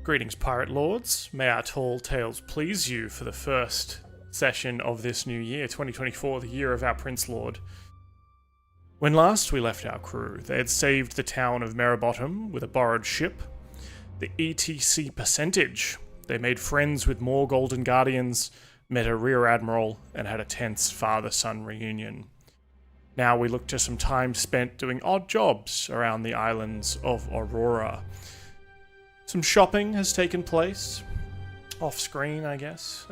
Greetings, Pirate Lords. May our tall tales please you for the first session of this new year, 2024, the year of our Prince Lord. When last we left our crew, they had saved the town of Merrowbottom with a borrowed ship, the ETC percentage. They made friends with more Golden Guardians, met a Rear Admiral, and had a tense Father Son Reuinion. Now we look to some time spent doing odd jobs around the Islands of Aurora. Some shopping has taken place, off screen, I guess.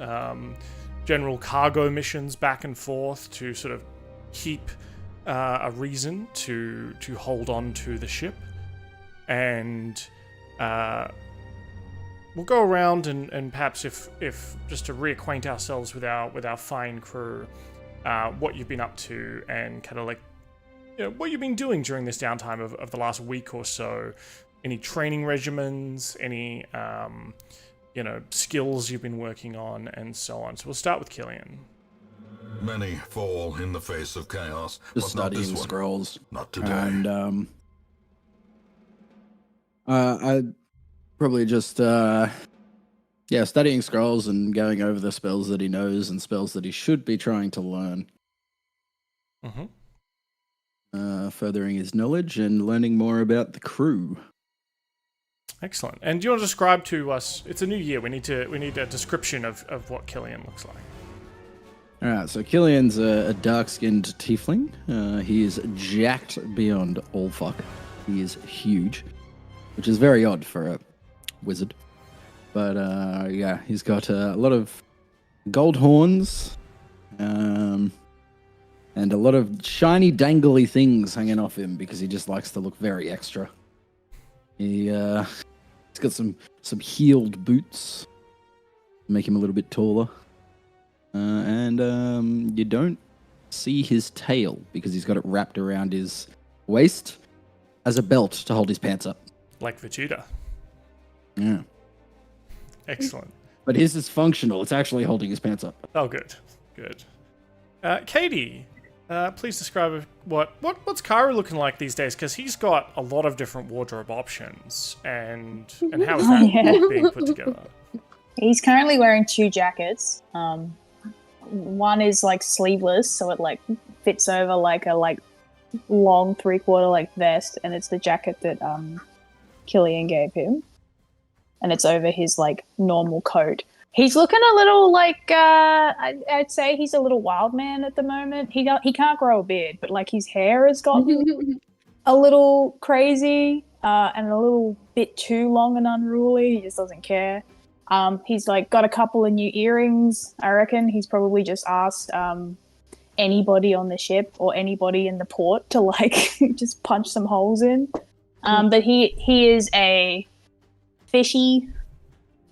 General cargo missions back and forth to sort of keep a reason to hold on to the ship. And we'll go around and perhaps if just to reacquaint ourselves with our fine crew, what you've been up to and kind of like, you know, what you've been doing during this downtime of the last week or so. Any training regimens, any skills you've been working on, and so on. So we'll start with Killian. Many fall in the face of chaos. Just studying scrolls. Not today. And I'd probably just studying scrolls and going over the spells that he knows and spells that he should be trying to learn. Furthering his knowledge and learning more about the crew. Excellent. And do you want to describe to us? It's a new year. We need a description of what Killian looks like. All right. So Killian's a dark-skinned tiefling. He is jacked beyond all fuck. He is huge, which is very odd for a wizard. But he's got a lot of gold horns, and a lot of shiny, dangly things hanging off him because he just likes to look very extra. He's got some heeled boots, make him a little bit taller, and you don't see his tail because he's got it wrapped around his waist as a belt to hold his pants up. Like Vegeta. Yeah. Excellent. But his is functional. It's actually holding his pants up. Oh, good. Good. Katie, please describe what's Karu looking like these days, because he's got a lot of different wardrobe options, and how is that being put together? He's currently wearing 2 jackets. One is like sleeveless, so it like fits over like a long 3/4 vest, and it's the jacket that Killian gave him, and it's over his like normal coat. He's looking a little like, I'd say he's a little wild man at the moment. He can't grow a beard, but like his hair has gotten a little crazy and a little bit too long and unruly. He just doesn't care. He's like got a couple of new earrings, I reckon. He's probably just asked anybody on the ship or anybody in the port to like just punch some holes in. But he is a fishy,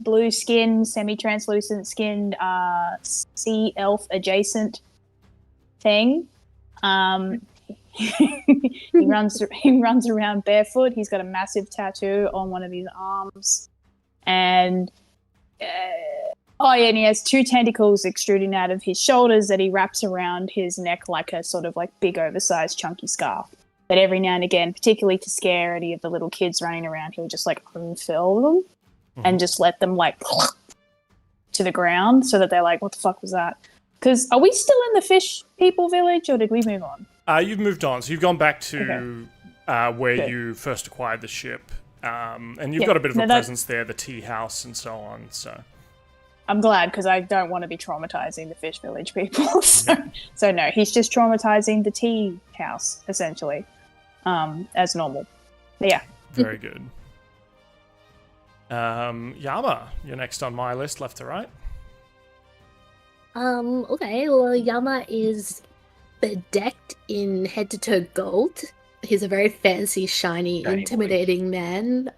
blue skin, semi-translucent skinned, sea elf adjacent thing. He runs around barefoot. He's got a massive tattoo on one of his arms, and and he has 2 tentacles extruding out of his shoulders that he wraps around his neck like a sort of like big, oversized, chunky scarf. But every now and again, particularly to scare any of the little kids running around, he'll just like unfurl them. And just let them like to the ground so that they're like, what the fuck was that? Because are we still in the fish people village, or did we move on? You've moved on, so you've gone back to where you first acquired the ship, and you've got a bit of a presence there, the tea house and so on. So I'm glad, because I don't want to be traumatizing the fish village people. So no, he's just traumatizing the tea house essentially, as normal. But yeah. Very good. Yama, you're next on my list, left to right. Okay, well, Yama is bedecked in head-to-toe gold. He's a very fancy, shiny, intimidating man.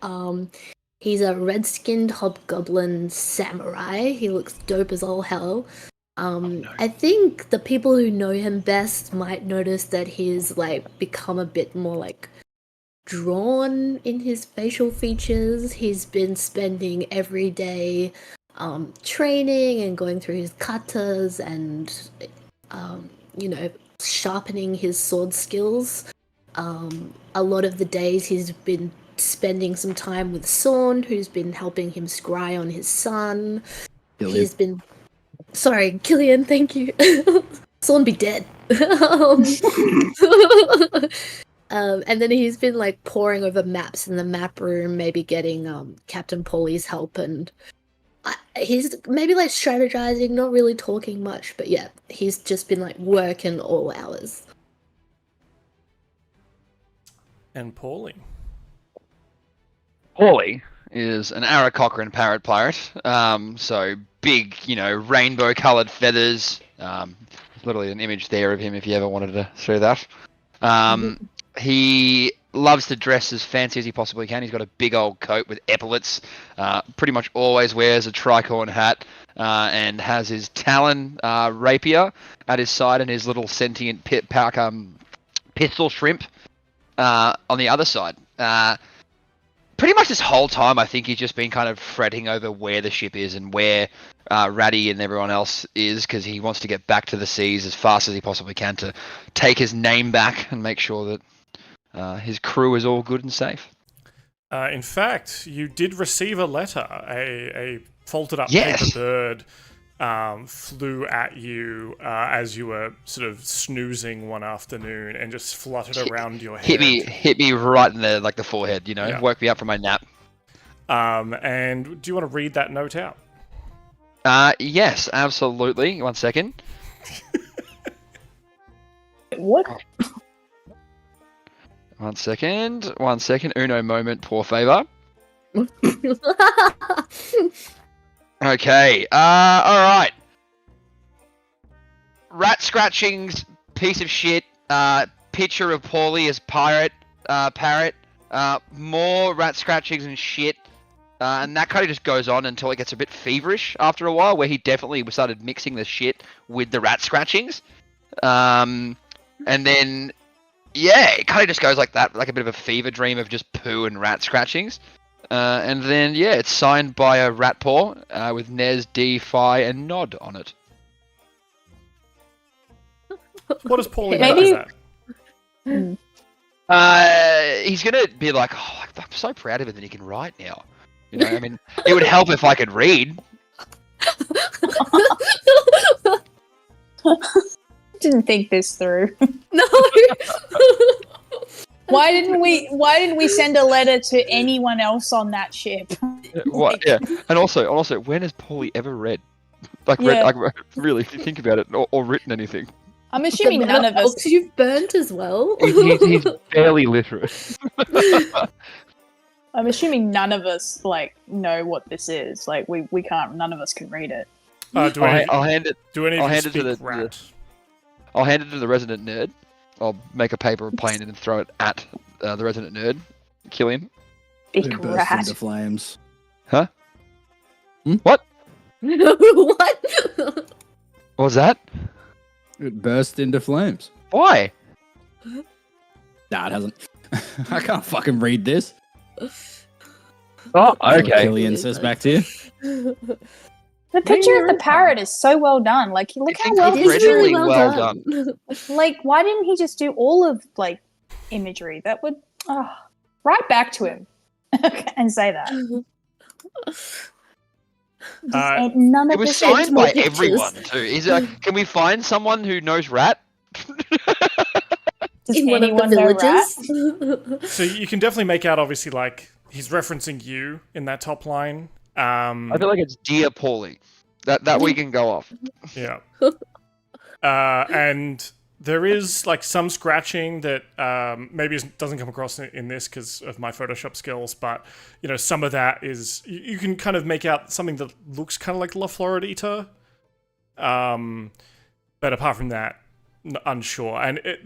He's a red-skinned hobgoblin samurai. He looks dope as all hell. I think the people who know him best might notice that he's, like, become a bit more, like, drawn in his facial features. He's been spending every day training and going through his katas and sharpening his sword skills. A lot of the days he's been spending some time with Sorn, who's been helping him scry on his son. Killian. He's been... Sorry, Killian, thank you. Sorn be dead. And then he's been like poring over maps in the map room, maybe getting Captain Pauly's help, and he's maybe like strategizing, not really talking much, but yeah, he's just been like working all hours. And Pauly. Pauly is an Ara Cochrane parrot pirate. So big, rainbow-coloured feathers. Literally an image there of him if you ever wanted to see that. He loves to dress as fancy as he possibly can. He's got a big old coat with epaulets. Pretty much always wears a tricorn hat and has his Talon rapier at his side and his little sentient pistol shrimp on the other side. Pretty much this whole time, I think he's just been kind of fretting over where the ship is and where Ratty and everyone else is, because he wants to get back to the seas as fast as he possibly can to take his name back and make sure that his crew is all good and safe. In fact, you did receive a letter. A folded up Yes. paper bird flew at you as you were sort of snoozing one afternoon and just fluttered around your head. Hit me right in the forehead, Yeah. Woke me up from my nap. And do you want to read that note out? Yes, absolutely. 1 second. What? 1 second. 1 second. Uno moment, por favor. Okay. Alright. Rat scratchings, piece of shit. Picture of Pauly as parrot. More rat scratchings and shit. And that kind of just goes on until it gets a bit feverish after a while, where he definitely started mixing the shit with the rat scratchings. And then, yeah, it kind of just goes like that, like a bit of a fever dream of just poo and rat scratchings. And then, yeah, it's signed by a rat paw with Nez, D, Phi, and Nod on it. What does Pauly Maybe- know that? He's gonna be like, oh, I'm so proud of him that he can write now. I mean, it would help if I could read. Didn't think this through. No. Why didn't we send a letter to anyone else on that ship? What? Yeah, and also, when has Pauly ever read? Really, if you think about it, or written anything? I'm assuming none of us. Books you've burnt as well. He's barely literate. I'm assuming none of us know what this is. Like we can't. None of us can read it. Do any I'll hand it. do any I'll of you hand it to speak the- rat? I'll hand it to the resident nerd. I'll make a paper plane and then throw it at the resident nerd. Killian. Big It bursts rat. into flames. Huh? what? What was that? It burst into flames. Why? Nah, it hasn't. I can't fucking read this. Oh, okay. Killian says back to you. The picture of the parrot is so well done. Like, look how well It is really Incredibly well well done. Like, why didn't he just do all of imagery? That would write back to him and say that. None It of was this signed more by pictures. everyone too. Is it? Can we find someone who knows rat? Does In one of the anyone know rat? villages. So you can definitely make out, obviously, he's referencing you in that top line. I feel like it's Dear Pauly. That we can go off. Yeah. And there is some scratching that maybe doesn't come across in this because of my Photoshop skills, but some of that is you can kind of make out something that looks kind of like La Floridita. But apart from that, unsure. And I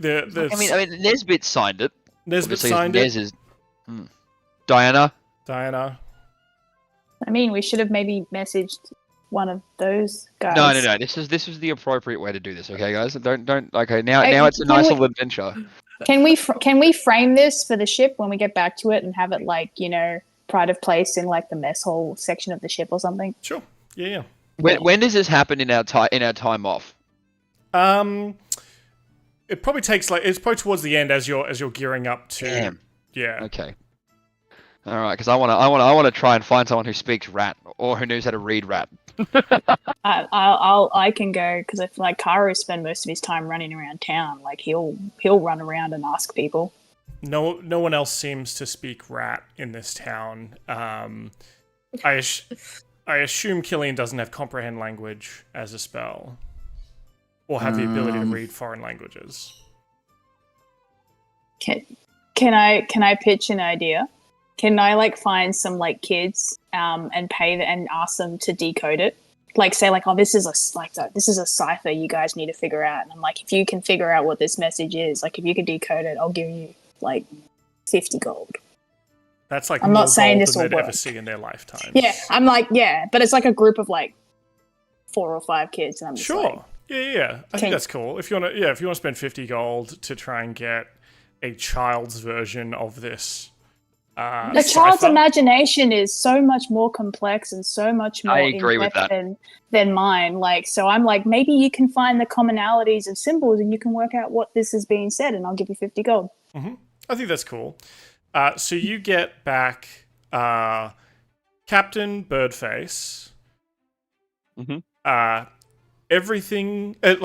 mean, Nesbit signed it. Nesbit Obviously, signed Nez it. is Diana. I mean, we should have maybe messaged one of those guys. No. This is the appropriate way to do this. Okay, guys. Don't. Okay, now it's a nice little adventure. Can we frame this for the ship when we get back to it and have it pride of place in the mess hall section of the ship or something? Sure. Yeah. When does this happen in our time off? It probably takes it's probably towards the end as you're gearing up to. Damn. Yeah. Okay. All right, because I want to try and find someone who speaks rat or who knows how to read rat. I can go because if like Karu spend most of his time running around town, like he'll run around and ask people. No one else seems to speak rat in this town. I assume Killian doesn't have comprehend language as a spell, or have the ability to read foreign languages. Can I pitch an idea? Can I like find some like kids and pay and ask them to decode it? Like say like, oh, this is a cipher you guys need to figure out. And I'm like, if you can figure out what this message is, like if you can decode it, I'll give you like 50 gold. That's like I'm more not saying gold this than will they'd ever work. see in their lifetime. Yeah, I'm like, yeah, but it's like a group of like 4 or 5 kids, and I'm just Sure. like, Yeah. I think that's cool. If you want to spend 50 gold to try and get a child's version of this. a child's cipher. imagination is so much more complex and so much more I agree with in-depth that. than mine. Like, so I'm like, maybe you can find the commonalities of symbols and you can work out what this is being said, and I'll give you 50 gold. I think that's cool. So you get back Captain Birdface. Everything and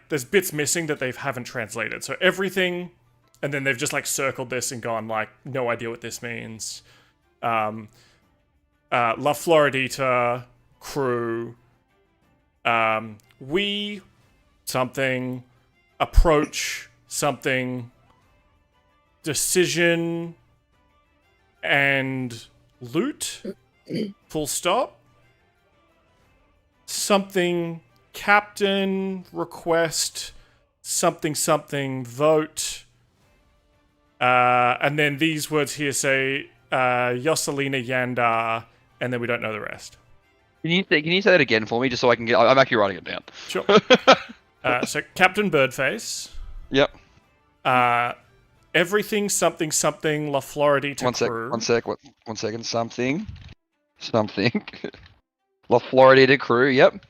there's bits missing that they haven't translated. So everything, and then they've just like circled this and gone like, no idea what this means. La Floridita crew. We something, approach something, decision and loot. Full stop. Something captain request something vote. And then these words here say Yoselina Yandar, and then we don't know the rest. Can you say that again for me, just so I can get? I'm actually writing it down. Sure. So Captain Birdface. Yep. Everything something La Floridita crew. One second. Something. La Floridita crew. Yep.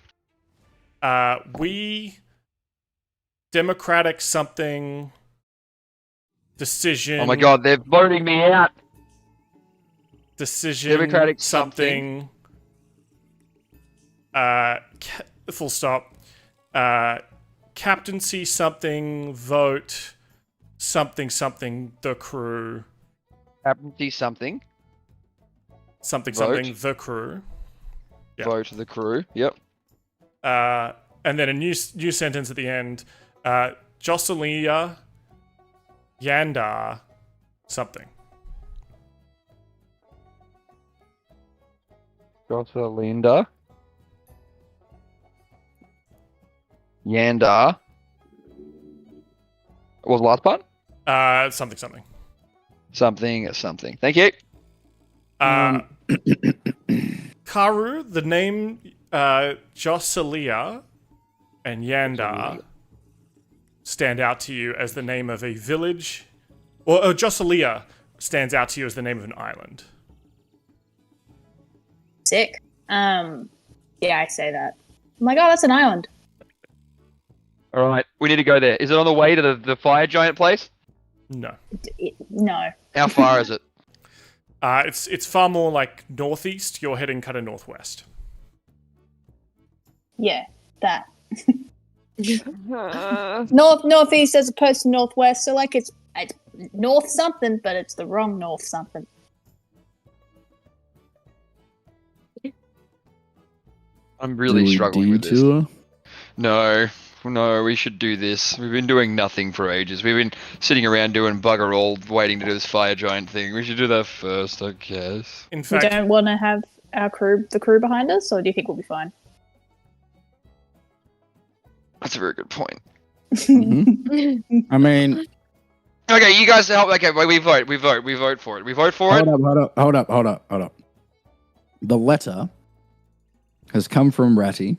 We democratic something decision. Oh my god, they're voting me out. Decision Democratic something. Full stop. Captaincy something vote something the crew. Captaincy something. Something Vote. the crew. Yep. Vote the crew. Yep. And then a new sentence at the end. Jocelina Yandar something. Jocelinda. Yandar. What was the last part? Something. Something. Thank you. Karu, the name Jocelia and Yandar stand out to you as the name of a village, or Jocelia stands out to you as the name of an island. Sick. Yeah, I say that. I'm like, oh, that's an island. All right, we need to go there. Is it on the way to the fire giant place? No. No. How far is it? It's far more like northeast. You're heading kind of northwest. Yeah, that. Northeast as opposed to northwest, so like it's north something, but it's the wrong north something. I'm really struggling with this. Detour? No, we should do this. We've been doing nothing for ages. We've been sitting around doing bugger all, waiting to do this fire giant thing. We should do that first, I guess. In We fact, don't want to have the crew behind us, or do you think we'll be fine? That's a very good point. I mean, Okay, you guys help. Okay, we vote for it. We vote for it. hold up. The letter has come from Ratty.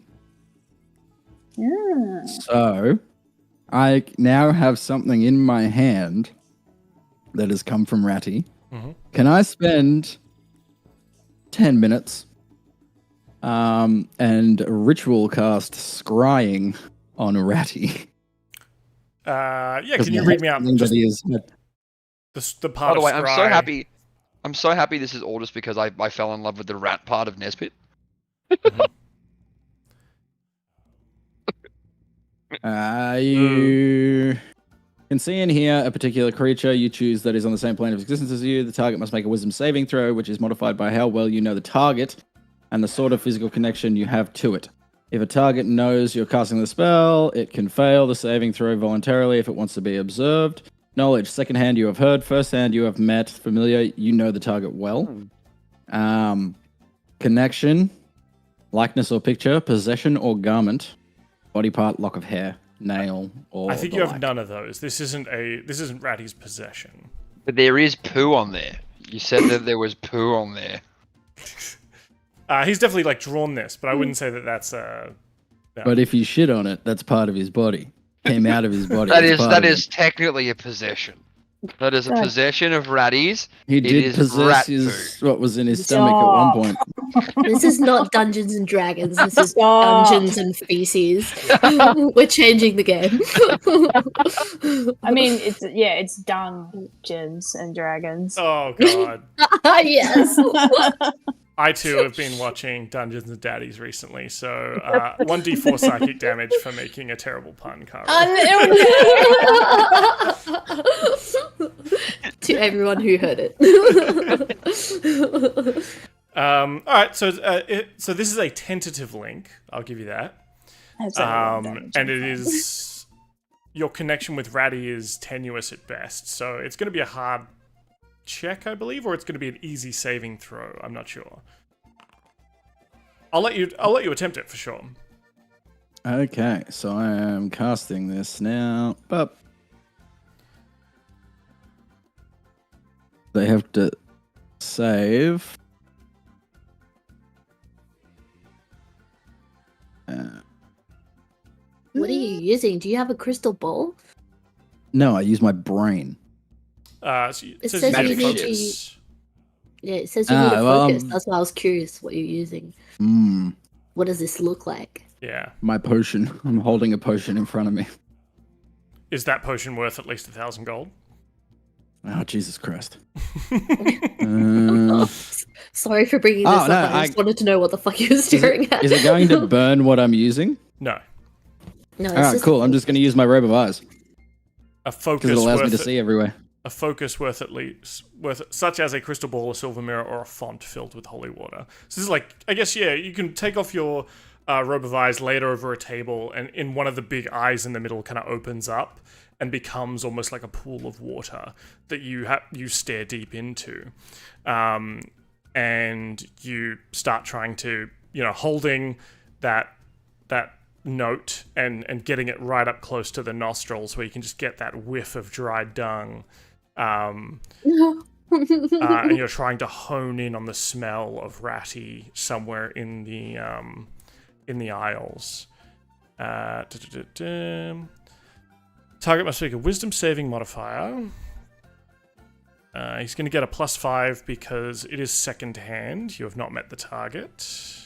Yeah. So, I now have something in my hand that has come from Ratty. Mhm. Can I spend 10 minutes and ritual cast Scrying on Ratty? yeah, can you read me out Something just that he has- the part By the way, of I'm Scry? so happy. I'm so happy this is all just because I fell in love with the rat part of Nesbit. You can see and hear a particular creature you choose that is on the same plane of existence as you. The target must make a wisdom saving throw, which is modified by how well you know the target and the sort of physical connection you have to it. If a target knows you're casting the spell, it can fail the saving throw voluntarily if it wants to be observed. Knowledge, second hand you have heard, first hand you have met. Familiar, you know the target well. Connection, likeness or picture, possession or garment, body part, lock of hair, nail, or I think the you have like. none of those. This isn't Ratty's possession. But there is poo on there. You said that there was poo on there. He's definitely like drawn this, but I wouldn't say that that's no. But if you shit on it, that's part of his body. Came out of his body. That is technically a possession. That is a possession of Ratty's. He did possess what was in his stomach at one point. This is not Dungeons and Dragons. This is Dungeons and Feces. We're changing the game. I mean, it's Dungeons and Dragons. Oh god. Yes. I too have been watching Dungeons and Daddies recently, so 1d4 psychic damage for making a terrible pun, Cara. To everyone who heard it. All right, so this is a tentative link. I'll give you that. And it is your connection with Ratty is tenuous at best, so it's going to be a hard check, I believe, or it's going to be an easy saving throw. I'm not sure. I'll let you attempt it for sure. Okay, so I am casting this now, but they have to save. What are you using? Do you have a crystal ball? No, I use my brain. It says you you need need focus. Yeah, it says you need a well, focus. That's why I was curious what you're using. What does this look like? Yeah. My potion. I'm holding a potion in front of me. Is that potion worth at least 1,000 gold? Oh, Jesus Christ. Sorry for bringing this up. no, I just wanted to know what the fuck you were staring at. Is it going to burn what I'm using? No. No, it's Alright, just cool. I'm just going to use my robe of eyes. A focus Because it allows me to worth see everywhere. a focus worth at least such as a crystal ball, a silver mirror, or a font filled with holy water. So this is like, I guess, yeah, you can take off your robe of eyes, lay it over a table, and in one of the big eyes in the middle kind of opens up and becomes almost like a pool of water that you stare deep into, and you start trying to, holding that note and getting it right up close to the nostrils where you can just get that whiff of dried dung. And you're trying to hone in on the smell of Ratty somewhere in the Isles. Target must make a wisdom saving modifier. He's going to get a +5 because it is second hand. You have not met the target.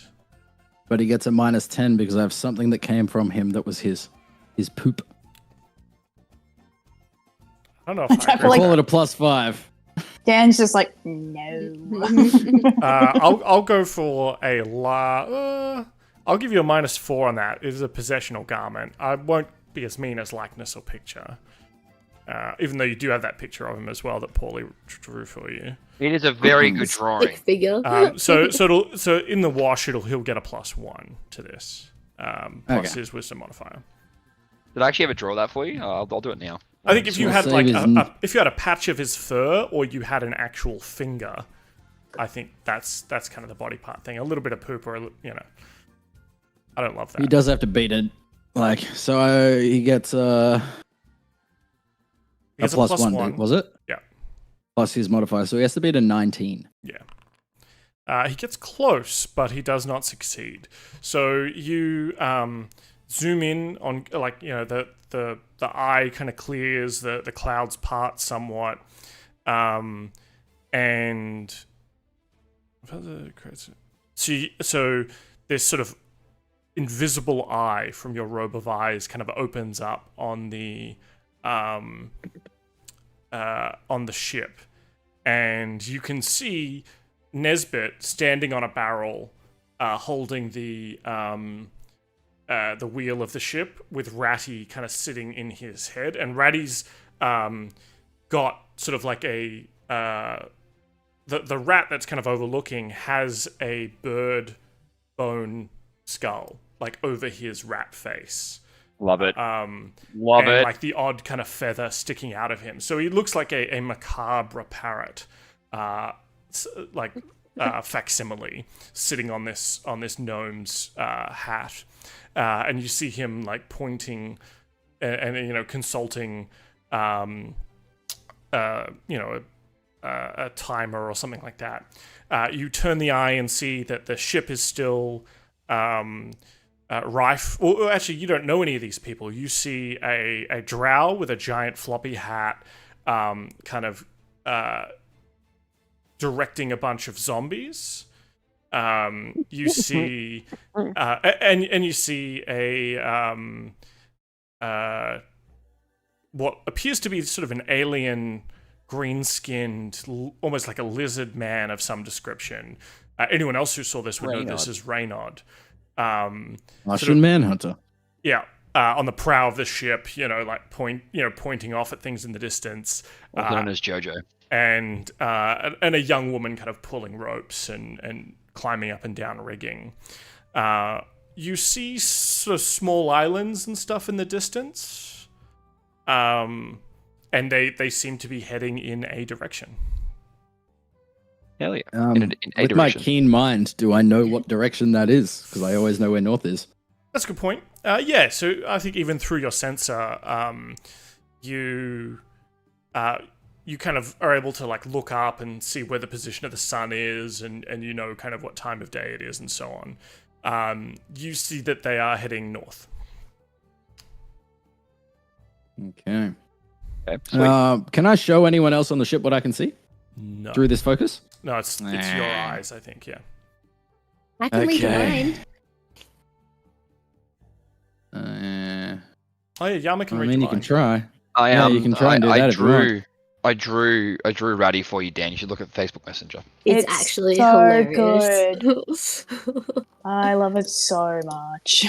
But he gets a -10 because I have something that came from him that was his poop. I don't know if I I call it a +5. Dan's just like, no. I'll go for a I'll give you a -4 on that. It is a possession or garment. I won't be as mean as likeness or picture. Even though you do have that picture of him as well that Pauly drew for you. It is a very good drawing. Stick figure. So in the wash he'll get a +1 to this. Plus his wisdom modifier. Did I actually ever draw that for you? I'll do it now. I think if you had Save like if you had a patch of his fur or you had an actual finger, I think that's kind of the body part thing. A little bit of poop or I don't love that. He does have to beat it. So he gets a +1, was it? Yeah. Plus his modifier, so he has to beat a 19. Yeah. He gets close, but he does not succeed. So you zoom in on, the eye kind of clears, the clouds part somewhat, and so this sort of invisible eye from your robe of eyes kind of opens up on the ship, and you can see Nesbit standing on a barrel, holding the wheel of the ship, with Ratty kind of sitting in his head, and Ratty's got sort of like a the rat that's kind of overlooking has a bird bone skull like over his rat face. Love it. Love it. Like the odd kind of feather sticking out of him, so he looks like a macabre parrot, facsimile sitting on this gnome's hat, and you see him like pointing and consulting a timer or something like that. You turn the eye and see that the ship is still rife. Well, actually, you don't know any of these people. You see a drow with a giant floppy hat, kind of directing a bunch of zombies. You see, and you see a what appears to be sort of an alien, green-skinned, almost like a lizard man of some description. Anyone else who saw this would know this is Reynard. Russian Manhunter. Yeah, on the prow of the ship, pointing off at things in the distance. Known as Jojo. And a young woman kind of pulling ropes and climbing up and down rigging. You see sort of small islands and stuff in the distance. And they seem to be heading in a direction. Hell yeah. With my keen mind, do I know what direction that is? Because I always know where north is. That's a good point. Yeah, so I think even through your sensor, you kind of are able to like look up and see where the position of the sun is, and you know kind of what time of day it is and so on. You see that they are heading north. Okay. Sweet. Can I show anyone else on the ship what I can see? No. Through this focus? No, it's your eyes, I think, yeah. I can read your Okay. mind. Oh yeah, Yama can I read mean, your you can mind. try. I Yeah, you can try and do that if you want. I drew Ratty for you, Dan. You should look at Facebook Messenger. It's It's actually so hilarious. I love it so much.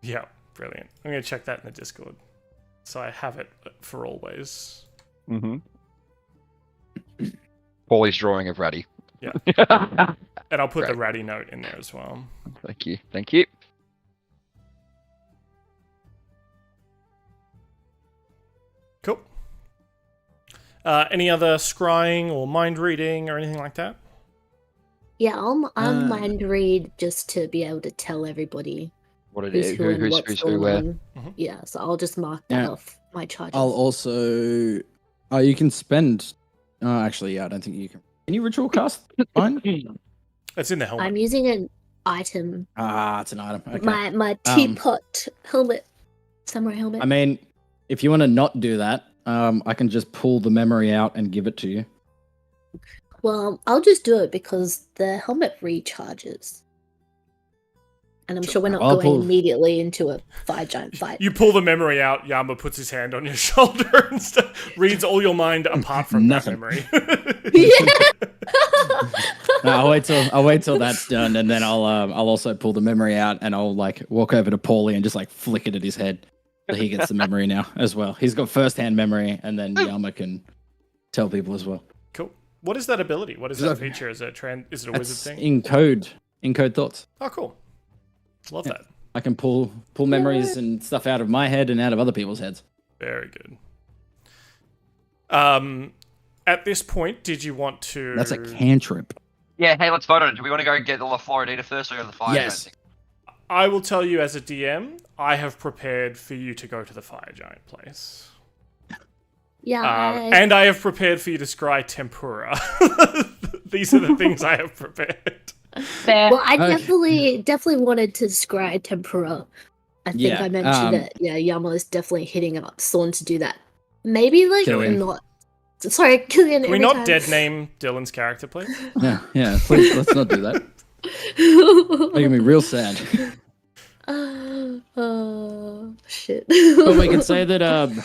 Yeah, brilliant. I'm going to check that in the Discord. So I have it for always. Mm-hmm. Pauly's drawing of Ratty. Yeah. And I'll put the Great. Ratty note in there as well. Thank you. Thank you. Cool. Any other scrying or mind reading or anything like that? Yeah, I'll mind read just to be able to tell everybody What it who's is, who and who's what's who going where. on. Mhm. Yeah, so I'll just mark that Yeah. off my charges. I'll also... Oh, you can spend... Oh, actually, yeah, I don't think you can. Can you ritual cast? Fine. It's in the helmet. I'm using an item. Ah, it's an item. Okay. My teapot helmet. Samurai helmet. I mean, if you want to not do that, I can just pull the memory out and give it to you. Well, I'll just do it because the helmet recharges. And I'm sure we're not I'll going pull- immediately into a giant fight. You pull the memory out, Yama puts his hand on your shoulder and reads all your mind apart from that Nothing. memory. No, I'll wait till that's done, and then I'll also pull the memory out, and I'll like walk over to Pauly and just like flick it at his head, so he gets the memory now as well. He's got first-hand memory, and then Yama can tell people as well. Cool. What is that ability? What is that feature? Is it is it a wizard thing? Encode thoughts. Oh, cool. Love that. I can pull memories and stuff out of my head and out of other people's heads. Very good. At this point, did you want to... That's a cantrip. Yeah, hey, let's vote on it. Do we want to go get the Floridita first or go to the fire? Yes. I will tell you as a DM, I have prepared for you to go to the fire giant place. Yeah. And I have prepared for you to scry tempura. These are the things I have prepared. There. Well, I Okay. definitely wanted to scry tempura. I think Yeah, I mentioned that. Yeah, Yama is definitely hitting up Thorn to do that. Maybe like Killian. not. Sorry, Killian. Can we every not time. dead name Dylan's character, please? Yeah, please, let's not do that. Making me real sad. Shit. But we can say that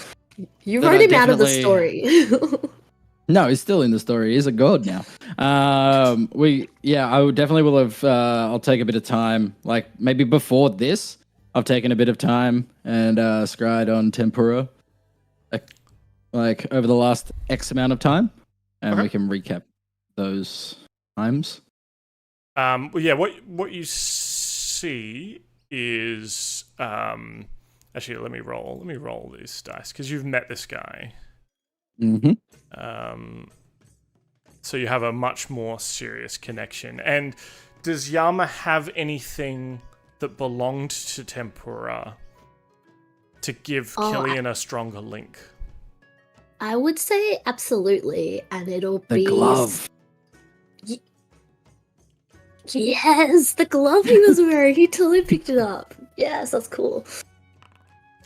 You that wrote I him out of the definitely- story. No, he's still in the story. He's a god now. I would definitely will have. I'll take a bit of time, like maybe before this. I've taken a bit of time and scryed on tempura, like over the last X amount of time, and we can recap those times. What you see is actually let me roll these dice because you've met this guy. Mm-hmm. So you have a much more serious connection. And does Yama have anything that belonged to Tempura to give Killian a stronger link? I would say absolutely, and it'll The be glove. Yes, the glove he was wearing. He totally picked it up. Yes, that's cool.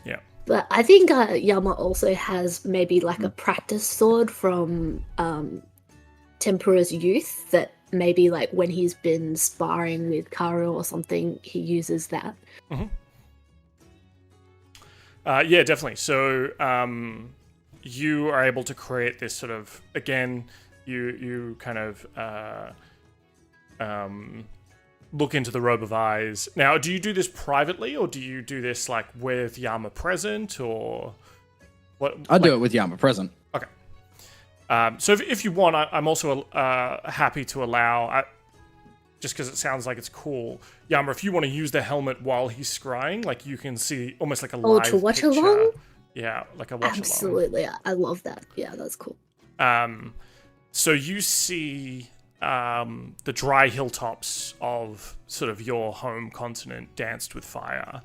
Yeah. But I think Yama also has maybe like a practice sword from Tempura's youth that maybe like when he's been sparring with Karu or something, he uses that. Mm-hmm. Yeah, definitely. So you are able to create this sort of, again, you kind of look into the robe of eyes. Now, do you do this privately, or do you do this like with Yama present, or what? I do it with Yama present. Okay. So if you want, I'm also happy to allow, just because it sounds like it's cool, Yama, if you want to use the helmet while he's scrying, like you can see almost like a live to watch picture. along? Yeah, like a watch along. Absolutely, I love that. Yeah, that's cool. So you see the dry hilltops of sort of your home continent danced with fire.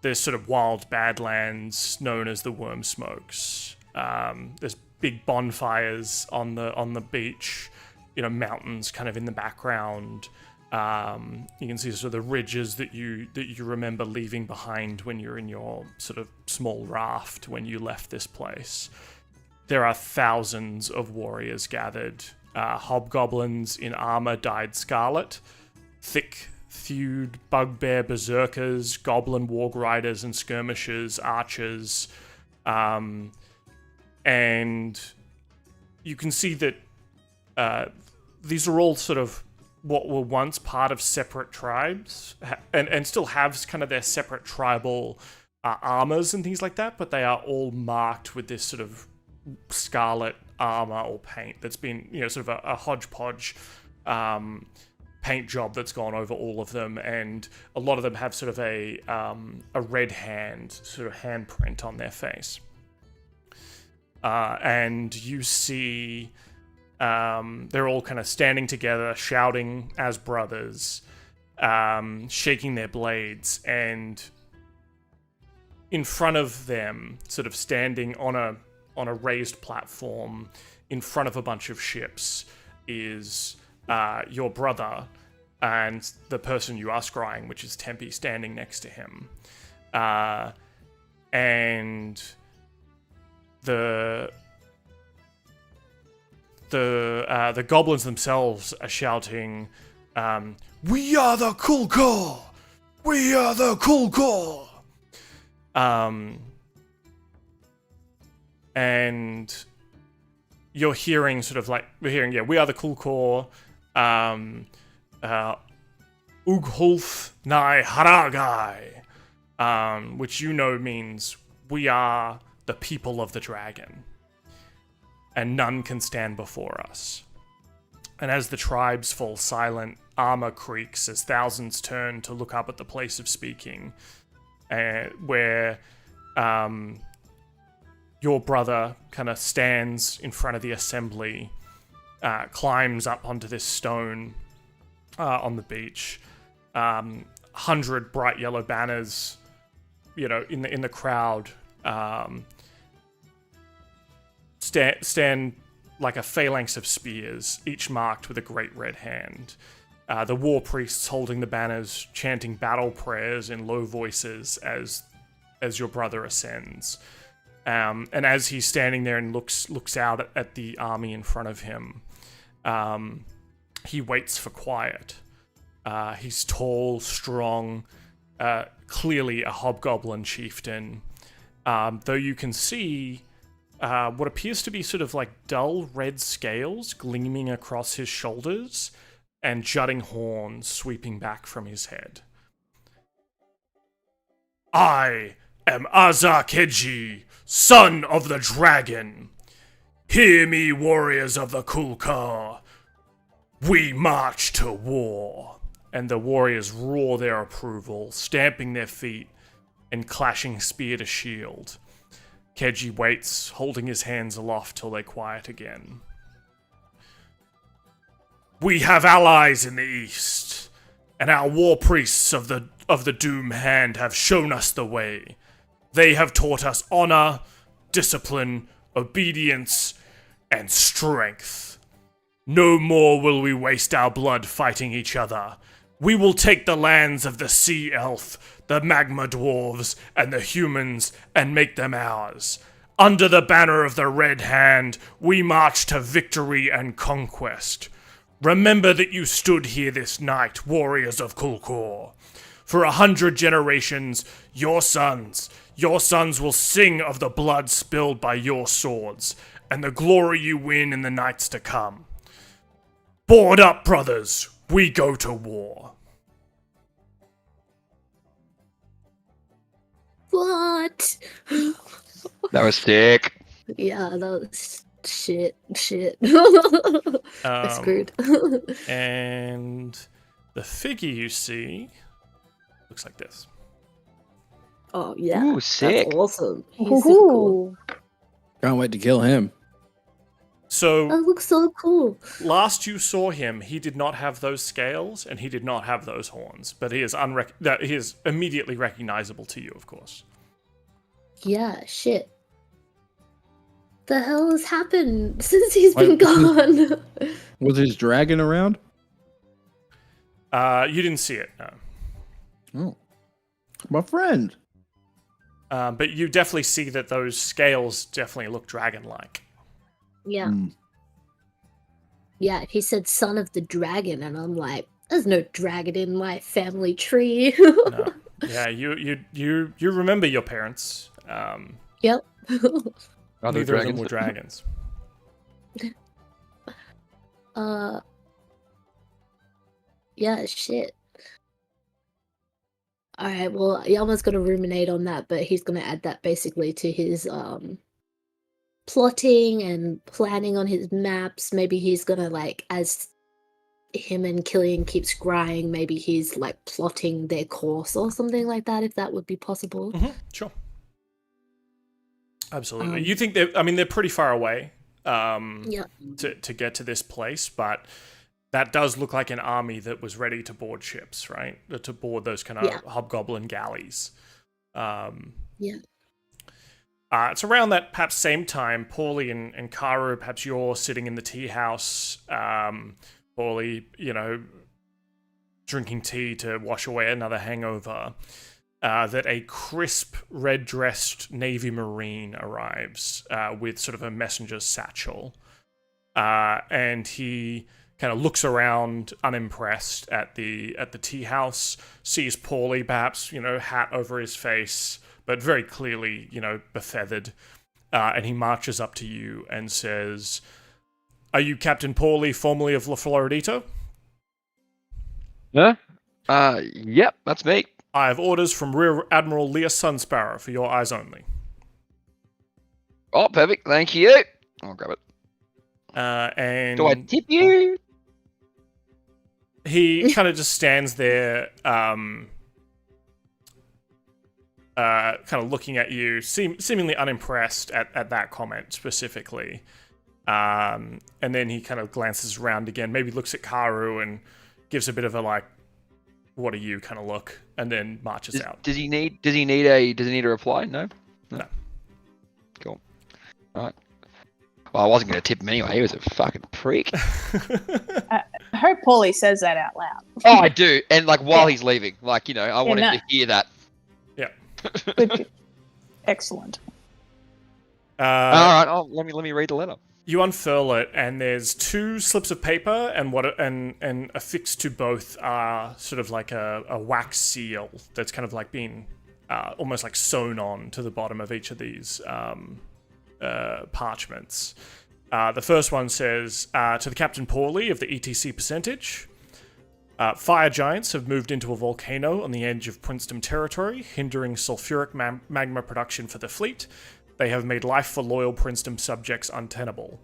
There's sort of wild badlands known as the Worm Smokes. There's big bonfires on the beach, mountains kind of in the background. You can see sort of the ridges that you remember leaving behind when you're in your sort of small raft when you left this place. There are thousands of warriors gathered, hobgoblins in armor dyed scarlet, thick-thewed bugbear berserkers, goblin warg riders and skirmishers, archers, and you can see that these are all sort of what were once part of separate tribes, and still have kind of their separate tribal armors and things like that, but they are all marked with this sort of scarlet armor or paint that's been, sort of a hodgepodge paint job that's gone over all of them, and a lot of them have sort of a red hand, sort of handprint on their face. And you see they're all kind of standing together, shouting as brothers, shaking their blades, and in front of them, sort of standing on a raised platform in front of a bunch of ships, is your brother and the person you are scrying, which is Tempe, standing next to him. And the goblins themselves are shouting, "We are the Cool Corps! We are the Cool Corps!" And you're hearing sort of like, we're hearing, we are the Cool Corps, Ughulf Nai Haragai, which means we are the people of the dragon, and none can stand before us. And as the tribes fall silent, armor creaks as thousands turn to look up at the place of speaking, where your brother kind of stands in front of the assembly, climbs up onto this stone on the beach. 100 bright yellow banners, in the crowd, stand like a phalanx of spears, each marked with a great red hand. The war priests holding the banners, chanting battle prayers in low voices as your brother ascends. And as he's standing there and looks out at the army in front of him, he waits for quiet. He's tall, strong, clearly a hobgoblin chieftain, though you can see what appears to be sort of like dull red scales gleaming across his shoulders and jutting horns sweeping back from his head. I am Azakeji, son of the dragon. Hear me, warriors of the Kulkar. We march to war. And the warriors roar their approval, stamping their feet and clashing spear to shield. Keji waits, holding his hands aloft till they quiet again. We have allies in the east, and our war priests of the Doom Hand have shown us the way. They have taught us honor, discipline, obedience, and strength. No more will we waste our blood fighting each other. We will take the lands of the Sea Elf, the Magma Dwarves, and the humans and make them ours. Under the banner of the Red Hand, we march to victory and conquest. Remember that you stood here this night, warriors of Kulkor. For 100 generations, your sons will sing of the blood spilled by your swords, and the glory you win in the nights to come. Board up, brothers, we go to war. What? That was sick. Yeah, that was shit. I'm screwed. And the figure you see looks like this. Oh yeah, Ooh, sick. That's awesome. He's so cool. Ooh. Can't wait to kill him. So, That looks so cool. last you saw him, he did not have those scales and he did not have those horns, but he is immediately recognizable to you, of course. Yeah, shit. The hell has happened since he's been Wait, gone? Was his dragon around? You didn't see it, no. Oh. My friend. But you definitely see that those scales definitely look dragon-like. Yeah. Mm. Yeah, he said son of the dragon, and I'm like, there's no dragon in my family tree. No. Yeah, you remember your parents. Yep. Other Neither of them dragons. were dragons. Yeah, shit. Alright, well, Yama's gonna ruminate on that, but he's gonna add that basically to his plotting and planning on his maps. Maybe he's gonna, like, as him and Killian keep scrying, maybe he's like plotting their course or something like that, if that would be possible. Sure. Absolutely. You think they're pretty far away Yeah. to get to this place, but that does look like an army that was ready to board ships, right? To board those kind of hobgoblin galleys. Yeah. It's around that perhaps same time, Pauly and Karu, perhaps you're sitting in the tea house, Pauly, drinking tea to wash away another hangover, that a crisp, red-dressed Navy Marine arrives with sort of a messenger's satchel. And he kind of looks around unimpressed at the tea house, sees Pauly, perhaps, hat over his face, but very clearly, befeathered. And he marches up to you and says, "Are you Captain Pauly, formerly of La Floridita?" Huh? Yep, that's me. "I have orders from Rear Admiral Lia Sunsparrow for your eyes only." Oh, perfect. Thank you. I'll grab it. And Do I tip you? he kind of just stands there, kind of looking at you, seemingly unimpressed at that comment specifically. And then he kind of glances around again, maybe looks at Karu and gives a bit of a like, "What are you?" kind of look, and then marches out. Does he need a reply? No. No. Cool. All right. Well, I wasn't going to tip him anyway. He was a fucking prick. I hope Pauly says that out loud. Oh, I do. And like while he's leaving, like I want him to hear that. Yeah. Good. Excellent. All right. Oh, let me read the letter. You unfurl it, and there's two slips of paper, and affixed to both are sort of like a wax seal that's kind of like been almost like sewn on to the bottom of each of these parchments. The first one says, to the Captain Pauly of the ETC percentage, fire giants have moved into a volcano on the edge of Princedom territory, hindering sulfuric-magma production for the fleet. They have made life for loyal Princedom subjects untenable.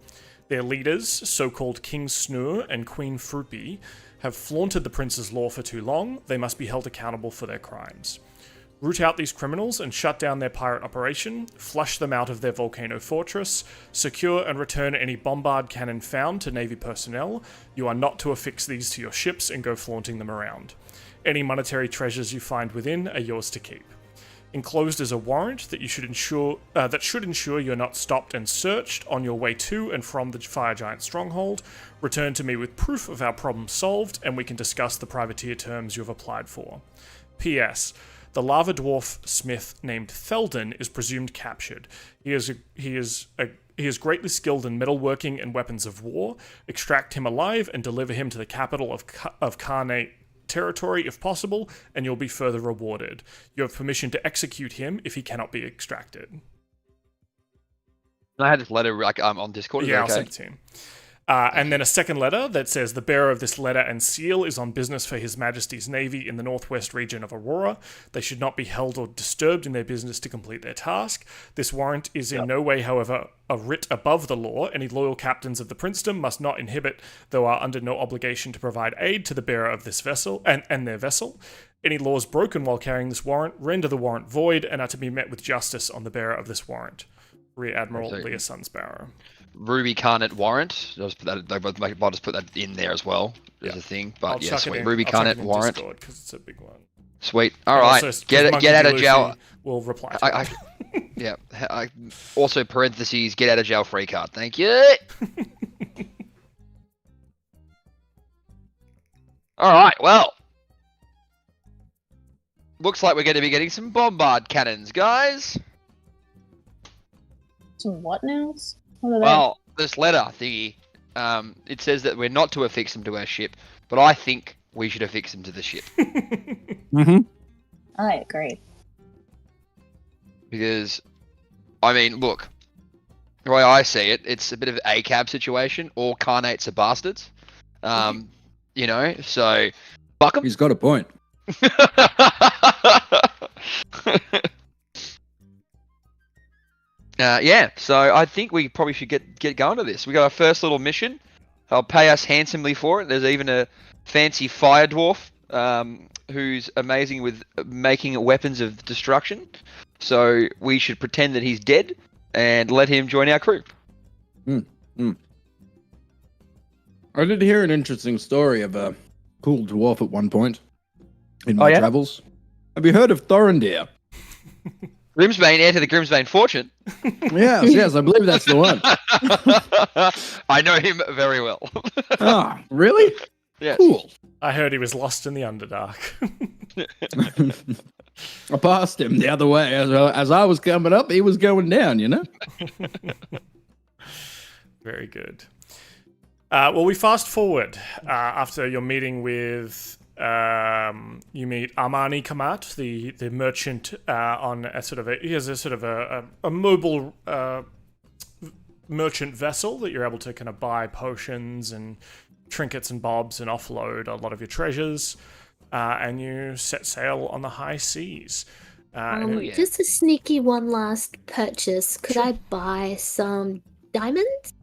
Their leaders, so-called King Snur and Queen Fruitby, have flaunted the prince's law for too long. They must be held accountable for their crimes. Root out these criminals and shut down their pirate operation, flush them out of their volcano fortress, secure and return any bombard cannon found to Navy personnel. You are not to affix these to your ships and go flaunting them around. Any monetary treasures you find within are yours to keep. Enclosed is a warrant that should ensure you're not stopped and searched on your way to and from the Fire Giant Stronghold. Return to me with proof of our problem solved, and we can discuss the privateer terms you have applied for. P.S. The lava dwarf smith named Theldon is presumed captured. He is greatly skilled in metalworking and weapons of war. Extract him alive and deliver him to the capital of Khannate territory if possible, and you'll be further rewarded. You have permission to execute him if he cannot be extracted. I had this letter on Discord. Yeah, I'll send it to him. And then a second letter that says, the bearer of this letter and seal is on business for His Majesty's Navy in the northwest region of Aurora. They should not be held or disturbed in their business to complete their task. This warrant is in no way, however, a writ above the law. Any loyal captains of the Princedom must not inhibit, though are under no obligation to provide aid to the bearer of this vessel and their vessel. Any laws broken while carrying this warrant render the warrant void and are to be met with justice on the bearer of this warrant. Rear Admiral Lia Sunsparrow. Ruby Khannate warrant. I'll just put that in there as well as a thing. But yeah, sweet. Ruby Khannate warrant. Because it's a big one. Sweet. All right. Get out of jail. We'll reply to yeah. Also parentheses. Get out of jail free card. Thank you. All right. Well, looks like we're going to be getting some bombard cannons, guys. Some what now? What are Well, this letter thingy, it says that we're not to affix them to our ship, but I think we should affix them to the ship. Mm-hmm. I agree. Because, I mean, look, the way I see it, it's a bit of an ACAB situation. All Khanates are bastards. You know, so fuck them. He's got a point. Yeah, so I think we probably should get going to this. We got our first little mission. They'll pay us handsomely for it. There's even a fancy fire dwarf who's amazing with making weapons of destruction. So we should pretend that he's dead and let him join our crew. I did hear an interesting story of a cool dwarf at one point in my travels. Have you heard of Thorindir? Grimsbane, heir to the Grimsbane fortune. Yes, I believe that's the one. I know him very well. Ah, really? Yeah. Cool. I heard he was lost in the Underdark. I passed him the other way. As I was coming up, he was going down, you know? Very good. Well, we fast forward after your meeting with... you meet Armani Kamat, the merchant on a sort of he has a sort of a mobile merchant vessel that you're able to kind of buy potions and trinkets and bobs and offload a lot of your treasures, and you set sail on the high seas. Just a sneaky one last purchase. Could I buy some diamonds?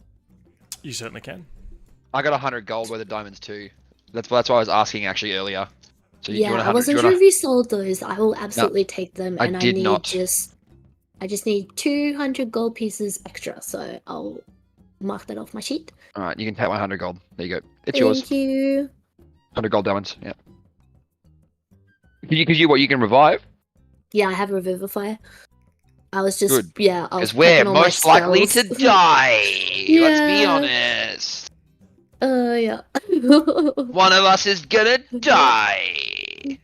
You certainly can. I got 100 gold worth of diamonds too. That's why I was asking actually earlier. So I wasn't sure if you sold those. I will absolutely take them, and I just need 200 gold pieces extra, so I'll mark that off my sheet. All right, you can take 100 gold. There you go. It's yours. Thank you. 100 gold diamonds. Yeah. Because you can revive. Yeah, I have a Revivify. I was just Good. Because we're most likely to die. Let's be honest. Yeah. One of us is gonna die.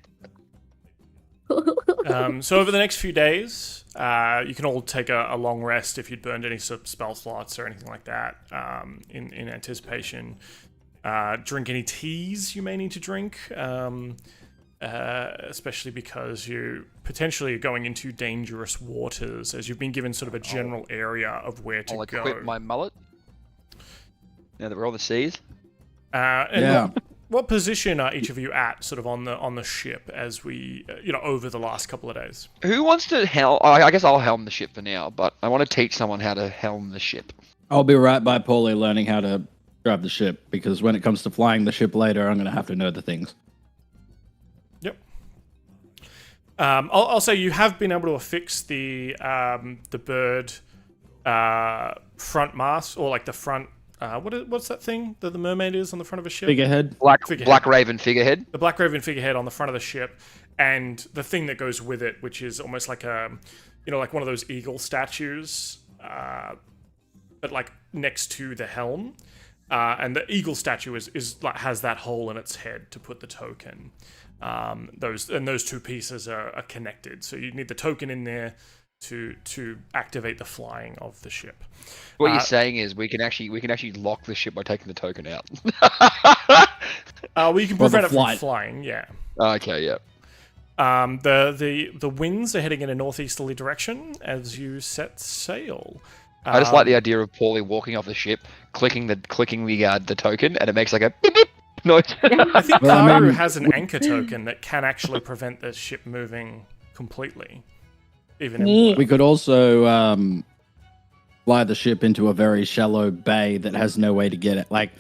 So over the next few days, you can all take a long rest if you'd burned any spell slots or anything like that in anticipation. Drink any teas you may need to drink. especially because you potentially are going into dangerous waters, as you've been given sort of a general area of where to I'll go. equip my mullet. Now that we're on the seas. And Yeah. what position are each of you at, sort of on the ship, as we, over the last couple of days? Who wants to helm? I guess I'll helm the ship for now, but I want to teach someone how to helm the ship. I'll be right by Pauly learning how to drive the ship, because when it comes to flying the ship later, I'm going to have to know the things. Yep. I'll say you have been able to affix the bird front mast, or like the front. What's that thing that the mermaid is on the front of a ship? Figurehead. Black Raven figurehead. The Black Raven figurehead on the front of the ship, and the thing that goes with it, which is almost like like one of those eagle statues, but like next to the helm. And the eagle statue has that hole in its head to put the token. Those two pieces are connected, so you need the token in there to activate the flying of the ship. What you're saying is we can actually lock the ship by taking the token out. Well, you can prevent it from flying. Yeah. Okay. Yeah. The winds are heading in a northeasterly direction as you set sail. I just like the idea of Pauly walking off the ship, clicking the token, and it makes like a beep beep noise. I think Karu has an anchor token that can actually prevent the ship moving completely. Even we could also fly the ship into a very shallow bay that has no way to get it, like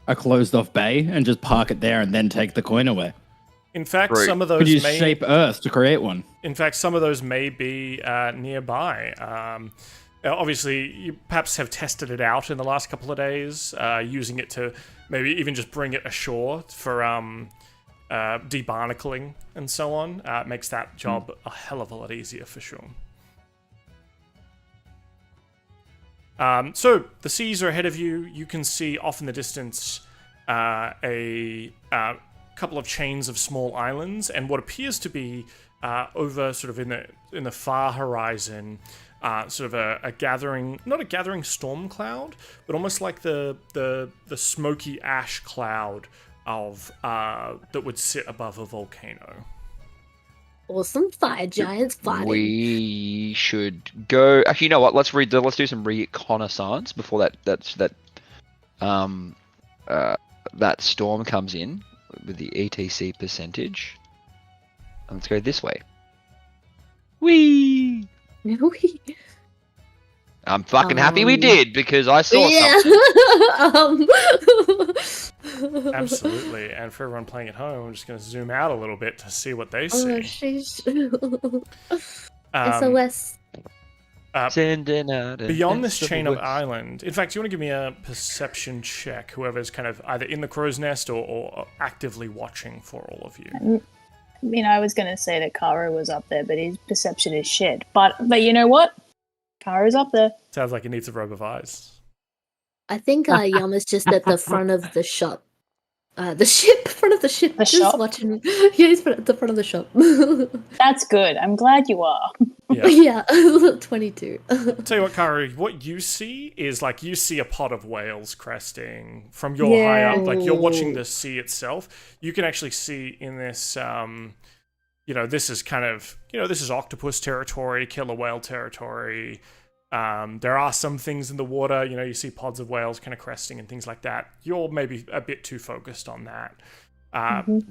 a closed-off bay, and just park it there and then take the coin away. In fact, some of those could use shape Earth to create one. In fact, some of those may be nearby. Obviously, you perhaps have tested it out in the last couple of days, using it to maybe even just bring it ashore for debarnacling and so on. It makes that job a hell of a lot easier for sure. So the seas are ahead of you. You can see off in the distance a couple of chains of small islands, and what appears to be over sort of in the far horizon. Sort of a gathering, not a gathering storm cloud, but almost like the smoky ash cloud of that would sit above a volcano. Awesome fire giants fighting. We should go. Actually, you know what? Let's do some reconnaissance before that storm comes in with the ETC percentage. And let's go this way. Whee! I'm fucking happy we did, because I saw something. Absolutely, and for everyone playing at home, I'm just going to zoom out a little bit to see what they see. SOS. Sending out Beyond this chain of island, in fact, do you want to give me a perception check, whoever's kind of either in the crow's nest or actively watching for all of you? I mean, I was going to say that Karu was up there, but his perception is shit. But you know what? Karu's up there. Sounds like he needs a robe of eyes. I think Yama's just at the front of the shop. The front of the ship. The just shop? watching. Yeah, he's at the front of the shop. That's good. I'm glad you are. Yeah. 22. Tell you what, Karu, what you see is like you see a pod of whales cresting from your high up. Like you're watching the sea itself. You can actually see in this, this is kind of, this is octopus territory, killer whale territory. There are some things in the water, you see pods of whales kind of cresting and things like that. You're maybe a bit too focused on that.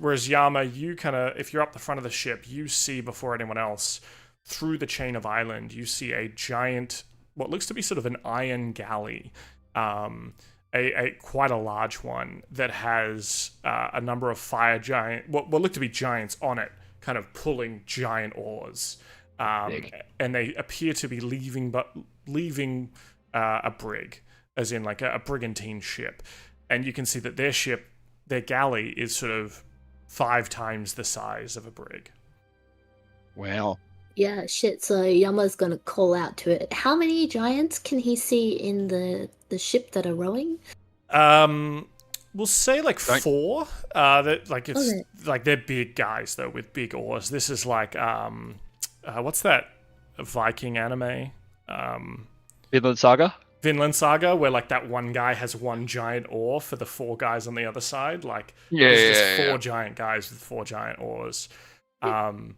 Whereas Yama, you kind of, if you're up the front of the ship, you see before anyone else through the chain of island, you see a giant, what looks to be sort of an iron galley, a quite a large one that has a number of fire giant, what look to be giants on it, kind of pulling giant oars. And they appear to be leaving a brig, as in like a brigantine ship. And you can see that their galley is sort of 5 times the size of a brig. Wow. Yeah, shit. So Yama's gonna call out to it. How many giants can he see in the ship that are rowing? We'll say like 4. Like they're big guys though with big oars. This is like what's that Viking anime? Vinland Saga? Vinland Saga, where like that one guy has one giant oar for the 4 guys on the other side. Like, Yeah, there's just yeah, 4 giant guys with 4 giant oars. I'm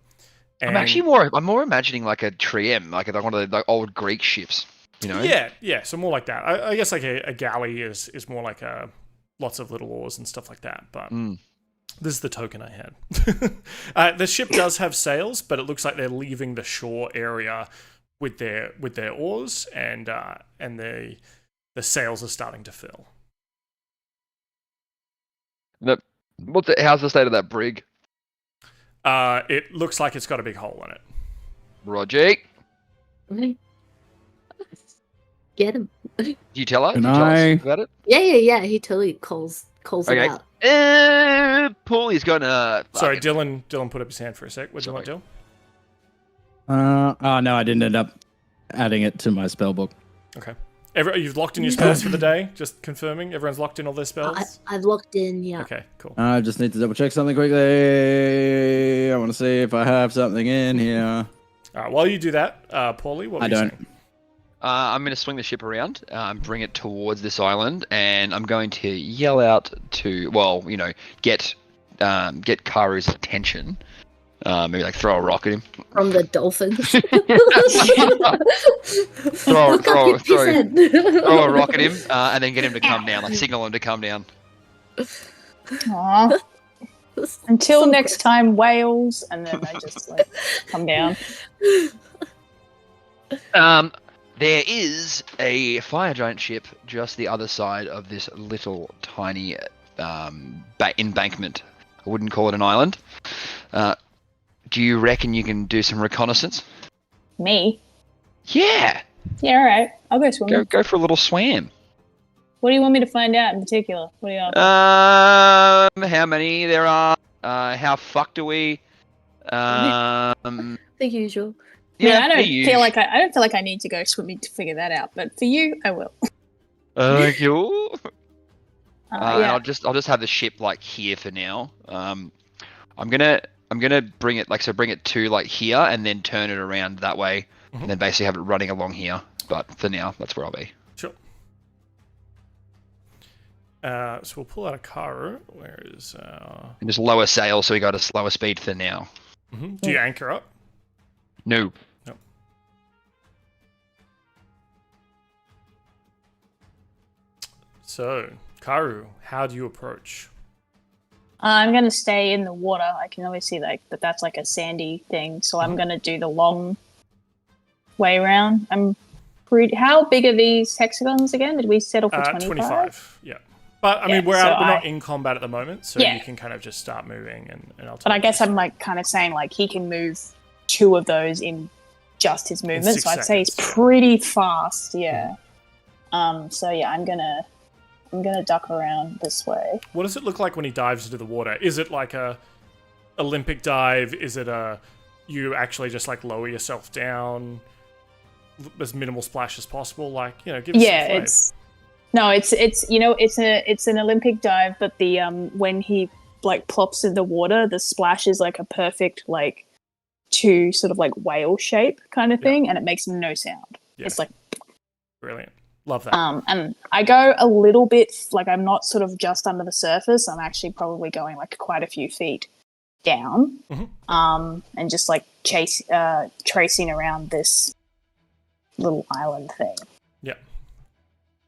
And more imagining like a Triemme, like one of the like old Greek ships. You know? yeah. So more like that. I guess like a galley is more like lots of little oars and stuff like that. But this is the token I had. The ship does have sails, but it looks like they're leaving the shore area with their oars, and the sails are starting to fill. How's the state of that brig? It looks like it's got a big hole in it. Roger. Okay. Get him. Do you tell her? Can Do you tell I- us about it? Yeah. He totally calls it Okay. out. Pauly's gonna. Sorry, Dylan put up his hand for a sec. What do you want, Dylan? Oh no, I didn't end up adding it to my spell book. Okay. You've locked in your spells for the day? Just confirming? Everyone's locked in all their spells? I've locked in, yeah. Okay, cool. I just need to double check something quickly. I want to see if I have something in here. All right, while you do that, Pauly, what were I you don't. saying? I'm going to swing the ship around, bring it towards this island, and I'm going to yell out to, get Karu's attention. Maybe like throw a rock at him. From the dolphins. Throw a rock at him, and then get him to come down. Like signal him to come down. Aww. Until next time, whales, and then they just like come down. There is a fire giant ship just the other side of this little tiny embankment. I wouldn't call it an island. Do you reckon you can do some reconnaissance? Me? Yeah. Yeah, alright. I'll go swimming. Go for a little swam. What do you want me to find out in particular? What do you offer? How many there are? How fucked are we? The usual. I don't feel like I need to go swimming to figure that out. But for you, I will. You. Yeah. And I'll just have the ship like here for now. I'm gonna bring it bring it to like here and then turn it around that way, and then basically have it running along here. But for now, that's where I'll be. Sure. So we'll pull out a Karu. Where is... And just lower sail so we got a slower speed for now. Do you anchor up? No. No. So, Karu, how do you approach? I'm gonna stay in the water. I can always see that's like a sandy thing, so I'm gonna do the long way around. How big are these hexagons again? Did we settle for 25? 25, yeah. But I mean, we're not in combat at the moment, so you can kind of just start moving, and I'll. But I guess I'm like kind of saying like he can move 2 of those in just his movement, so I'd say he's pretty fast. Yeah. So yeah, I'm gonna duck around this way. What does it look like when he dives into the water? Is it like a Olympic dive? Is it you actually just like lower yourself down as minimal splash as possible? Like, give us some flavor. It's an Olympic dive, but the when he like plops in the water, the splash is like a perfect like 2 sort of like whale shape kind of thing, and it makes no sound. Yeah. It's like Brilliant. Love that. And I go a little bit, like I'm not sort of just under the surface. I'm actually probably going like quite a few feet down, and just like tracing around this little island thing. Yeah.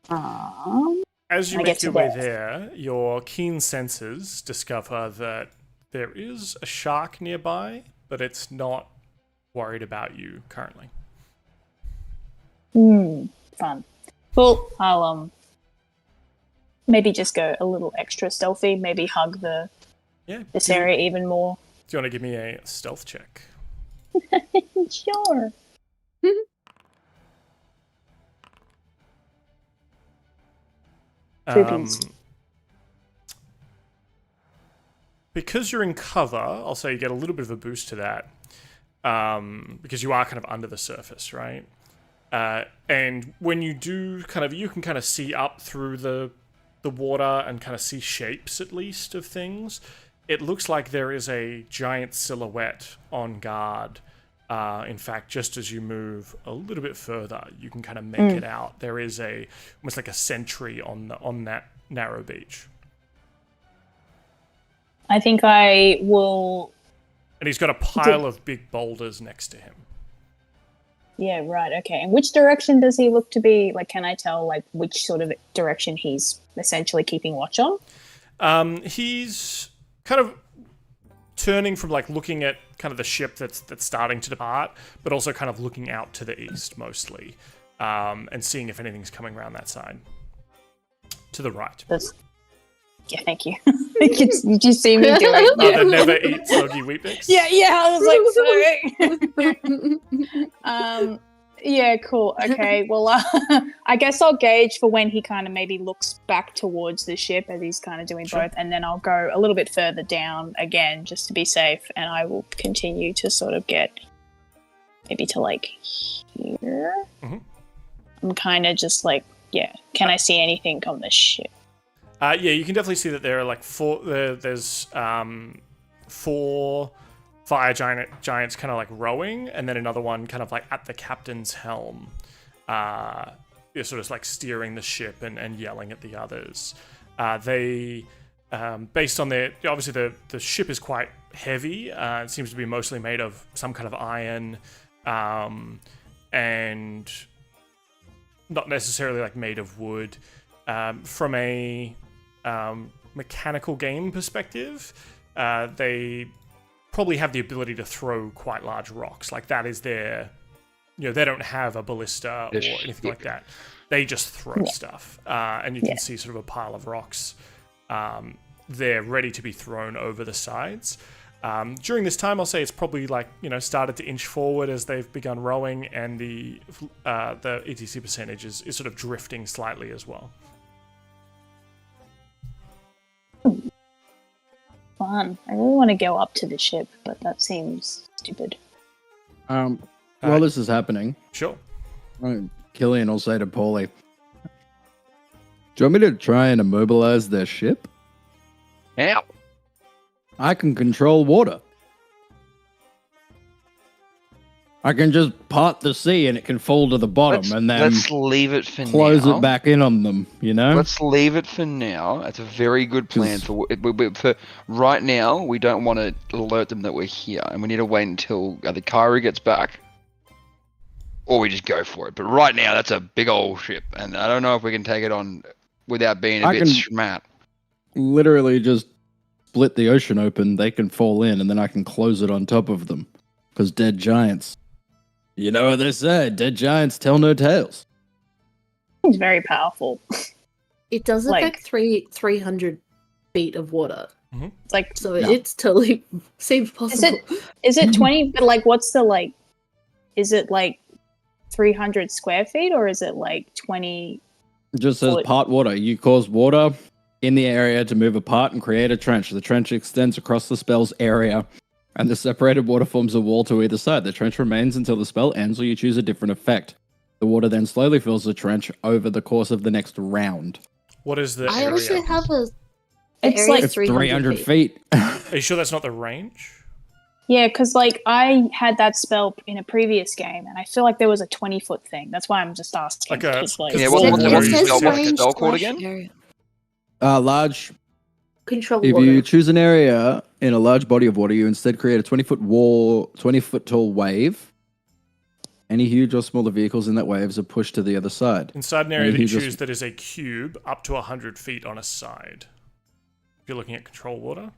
I As you get make to your way death. there, your keen senses discover that there is a shark nearby, but it's not worried about you currently. Fun. Well, I'll maybe just go a little extra stealthy. Maybe hug this area even more. Do you want to give me a stealth check? Sure. Because you're in cover, I'll say you get a little bit of a boost to that, because you are kind of under the surface, right? And when you do you can kind of see up through the water and kind of see shapes, at least, of things. It looks like there is a giant silhouette on guard In fact, just as you move a little bit further, you can kind of make it out. There is almost like a sentry on that narrow beach. I think I will. And he's got a pile of big boulders next to him. Yeah, right. Okay. And which direction does he look to be? Like, can I tell like which sort of direction he's essentially keeping watch on? He's kind of turning from like looking at kind of the ship that's starting to depart, but also kind of looking out to the east mostly, and seeing if anything's coming around that side. To the right. Yeah, thank you. Did you see me do it? The never eat soggy Weet-Bix? Yeah, I was like, sorry. Yeah, cool. Okay, well, I guess I'll gauge for when he kind of maybe looks back towards the ship as he's kind of doing both, and then I'll go a little bit further down again just to be safe, and I will continue to sort of get maybe to like here. Mm-hmm. I'm kind of just like, yeah, can I see anything on the ship? Yeah, you can definitely see that there are like there's 4 fire giants kind of like rowing, and then another one kind of like at the captain's helm, sort of like steering the ship and yelling at the others. They, based on obviously the ship is quite heavy. It seems to be mostly made of some kind of iron, and not necessarily like made of wood. From a mechanical game perspective, they probably have the ability to throw quite large rocks. Like that is their, they don't have a ballista or anything like that. They just throw stuff, and you can see sort of a pile of rocks. They're ready to be thrown over the sides. During this time, I'll say it's probably like started to inch forward as they've begun rowing, and the ETC percentage is sort of drifting slightly as well. Fun. I really want to go up to the ship, but that seems stupid. While this is happening, Sure. Killian will say to Pauly, "Do you want me to try and immobilize their ship? How? I can control water. I can just part the sea and it can fall to the bottom and then let's leave it for close now. it back in on them, Let's leave it for now. That's a very good plan for right now. We don't want to alert them that we're here, and we need to wait until either Kyrie gets back, or we just go for it. But right now, that's a big old ship, and I don't know if we can take it on without being a bit schmat. Literally just split the ocean open. They can fall in, and then I can close it on top of them. Because dead giants. You know what they say, dead giants tell no tales. It's very powerful. It does affect 300 feet of water. Mm-hmm. Like, so it's totally seems possible. Is it 20? But like, what's the like? Is it like 300 square feet, or is it like 20? It just says part water. You cause water in the area to move apart and create a trench. The trench extends across the spell's area, and the separated water forms a wall to either side. The trench remains until the spell ends, or you choose a different effect. The water then slowly fills the trench over the course of the next round. What is the I area? also have It's like 300 feet. Are you sure that's not the range? Yeah, because like I had that spell in a previous game, and I feel like there was a 20-foot thing. That's why I'm just asking. Like a what's the range spell called slash again? area. Large. Control If water. you choose an area in a large body of water, you instead create a 20-foot tall wave. Any huge or smaller vehicles in that waves are pushed to the other side. Inside an area that you choose that is a cube up to 100 feet on a side. If you're looking at control water.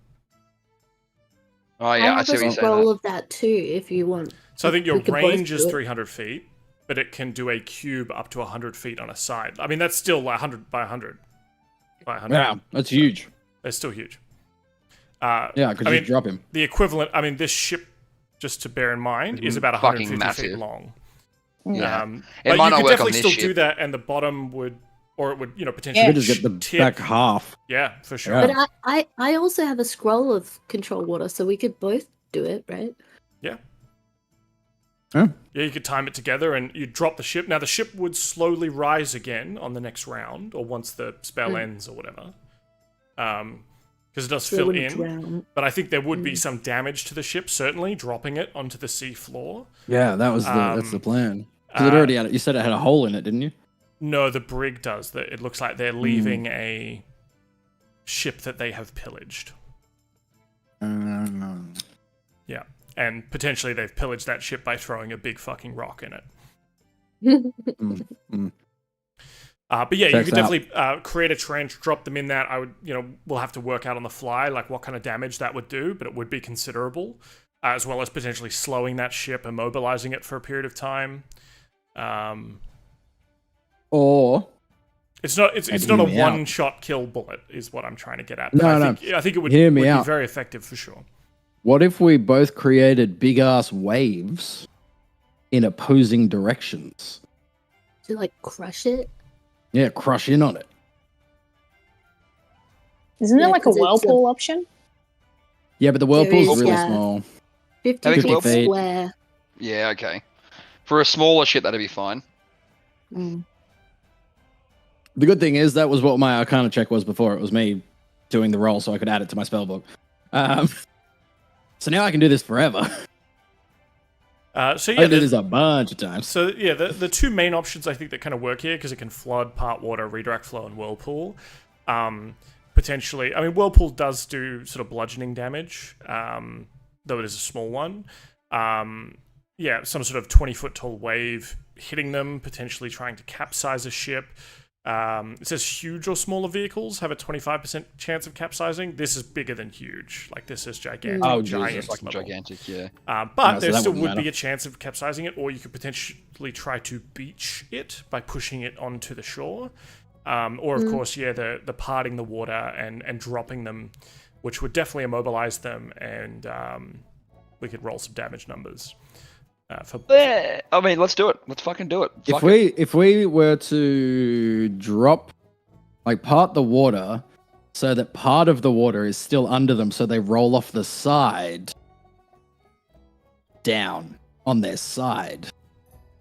Oh yeah, I have see what a you're saying. scroll of that too, if you want. So I think your We could both range is do it. 300 feet, but it can do a cube up to 100 feet on a side. I mean, that's still 100 by 100. By 100. Yeah, that's huge. That's still huge. Yeah, because you drop him. The equivalent, I mean, this ship, just to bear in mind, is about Fucking 150 feet massive. long. Yeah. But It might you not could work definitely on this still ship. do that, and the bottom would, or it would, potentially You could just get the tip. back half. Yeah, for sure. Yeah. But I also have a scroll of control water, so we could both do it, right? Yeah. Yeah. Yeah, you could time it together, and you drop the ship. Now, the ship would slowly rise again on the next round, or once the spell ends, or whatever. because it does So it fill wouldn't in. drown. But I think there would be some damage to the ship, certainly dropping it onto the sea floor. Yeah, that's the plan. Because it already had. You said it had a hole in it, didn't you? No, the brig does. That it looks like they're leaving a ship that they have pillaged. Yeah, and potentially they've pillaged that ship by throwing a big fucking rock in it. But yeah, Checks you could definitely create a trench, drop them in that. I would, we'll have to work out on the fly like what kind of damage that would do, but it would be considerable, as well as potentially slowing that ship, immobilizing it for a period of time. Or it's not a one-shot kill bullet, is what I'm trying to get at. But I think it would be very effective for sure. What if we both created big ass waves in opposing directions? To like crush it? Yeah, crush in on it. Isn't there like a 'cause it's whirlpool option? Yeah, but the whirlpool's is, really yeah. small. 50 50 feet feet. square. Yeah, okay. For a smaller ship, that'd be fine. Mm. The good thing is that was what my Arcana check was before. It was me doing the roll so I could add it to my spellbook. So now I can do this forever. I can do this a bunch of times. So yeah, the two main options I think that kind of work here, because it can flood, part water, redirect flow, and whirlpool. Potentially, I mean, whirlpool does do sort of bludgeoning damage, though it is a small one. Yeah, some sort of 20-foot tall wave hitting them, potentially trying to capsize a ship. It says huge or smaller vehicles have a 25% chance of capsizing. This is bigger than huge. Like, this is gigantic. Oh, giant Jesus. Fucking level. gigantic, yeah. But so there that still wouldn't would matter. be a chance of capsizing it, or you could potentially try to beach it by pushing it onto the shore. Or, of course, the parting the water and dropping them, which would definitely immobilize them, and we could roll some damage numbers. I mean, let's do it. Let's fucking do it. If we were to drop, like, part the water so that part of the water is still under them, so they roll off the side down on their side.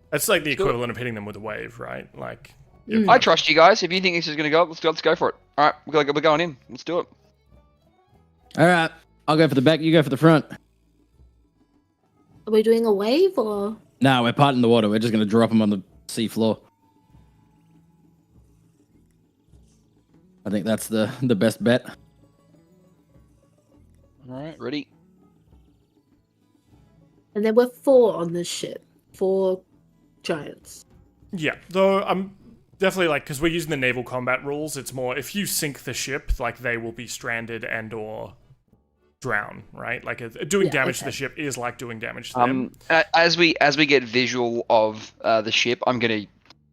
That's like the equivalent of hitting them with a wave, right? Like, I trust you guys. If you think this is going to go up, let's go for it. All right, we're going in. Let's do it. All right, I'll go for the back. You go for the front. Are we doing a wave or? No, we're parting the water. We're just going to drop them on the sea floor. I think that's the best bet. All right, ready? And there were 4 on this ship. 4 giants. yeah. Though I'm definitely like, because we're using the naval combat rules, it's more if you sink the ship, like they will be stranded and or drown, right? Like doing damage to the ship is like doing damage to them. As we get visual of the ship, I'm gonna,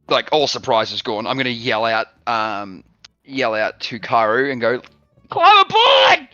like, all surprises gone. I'm gonna yell out to Karu and go, climb aboard!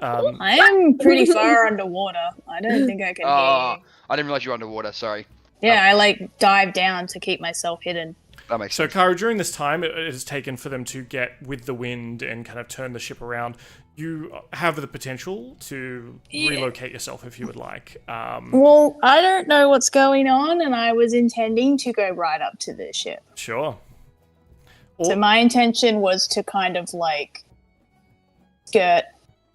I am pretty far underwater. I don't think I can hear you. I didn't realize you were underwater. Sorry. Yeah, I like dive down to keep myself hidden. That makes So, sense. Karu, during this time, it has taken for them to get with the wind and kind of turn the ship around. You have the potential to relocate yourself if you would like. Well, I don't know what's going on, and I was intending to go right up to the ship. Sure. So my intention was to kind of like skirt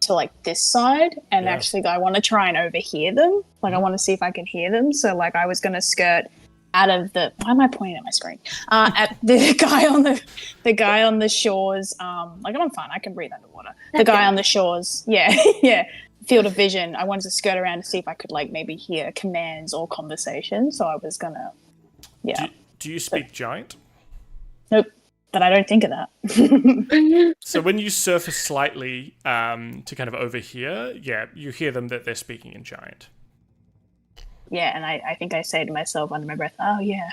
to like this side, and actually I want to try and overhear them. Like I want to see if I can hear them. So like I was going to skirt out of the. Why am I pointing at my screen? At the guy on the shores. Like I'm fine. I can breathe underwater. The guy on the shores. Yeah, yeah. Field of vision. I wanted to skirt around to see if I could like maybe hear commands or conversation. So I was gonna. Yeah. Do you speak giant? Nope. But I don't think of that. So when you surface slightly to kind of overhear, you hear them that they're speaking in giant. Yeah, and I think I say to myself under my breath, "Oh yeah,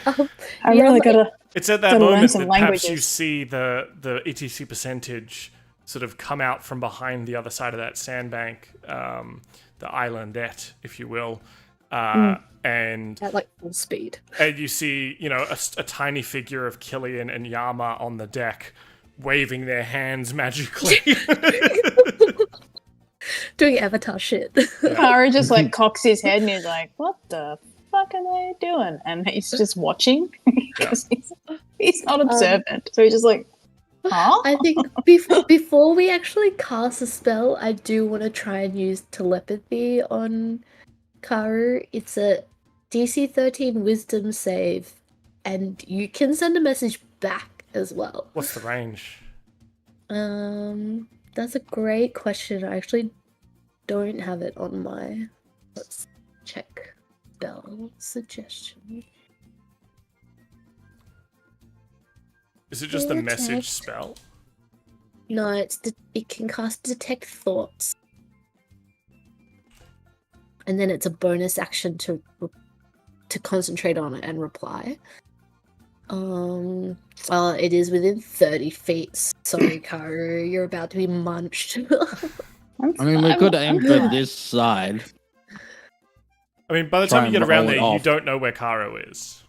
I really gotta." It's at that gotta learn moment some that perhaps you languages. see the ETC percentage sort of come out from behind the other side of that sandbank, the islandette, if you will, and At like full speed. and you see, a tiny figure of Killian and Yama on the deck, waving their hands magically. Doing Avatar shit. Kara just like cocks his head and he's like, "What the fuck are they doing?" And he's just watching because he's not observant. So he's just like, Huh? I think before we actually cast a spell, I do want to try and use telepathy on Karu. It's a DC 13 Wisdom save, and you can send a message back as well. What's the range? That's a great question. I actually don't have it on my. Let's check spell suggestion. Is it just the Detect. message spell? No, it can cast Detect Thoughts. And then it's a bonus action to concentrate on it and reply. Well, it is within 30 feet. Sorry, Karu, you're about to be munched. I mean, we could aim for this side. I mean, by the Try time you and get around roll it there, you off. don't know where Karo is.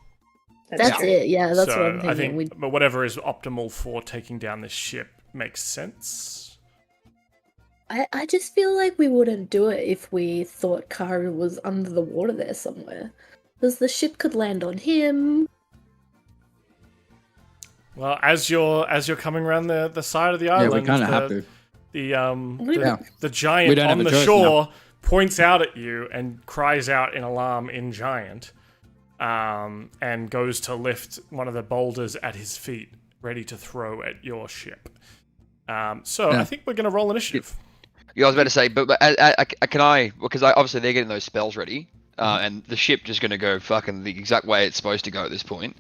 That's it, yeah, that's so what I'm thinking. I think whatever is optimal for taking down this ship makes sense. I just feel like we wouldn't do it if we thought Karu was under the water there somewhere. Because the ship could land on him. Well, as you're coming around the side of the island, Yeah, we kind of have to. The giant We don't on have a the choice shore points out at you and cries out in alarm in giant, and goes to lift one of the boulders at his feet, ready to throw at your ship. So I think we're going to roll initiative. Yeah, I was about to say, but can I? Because obviously they're getting those spells ready, and the ship just going to go fucking the exact way it's supposed to go at this point.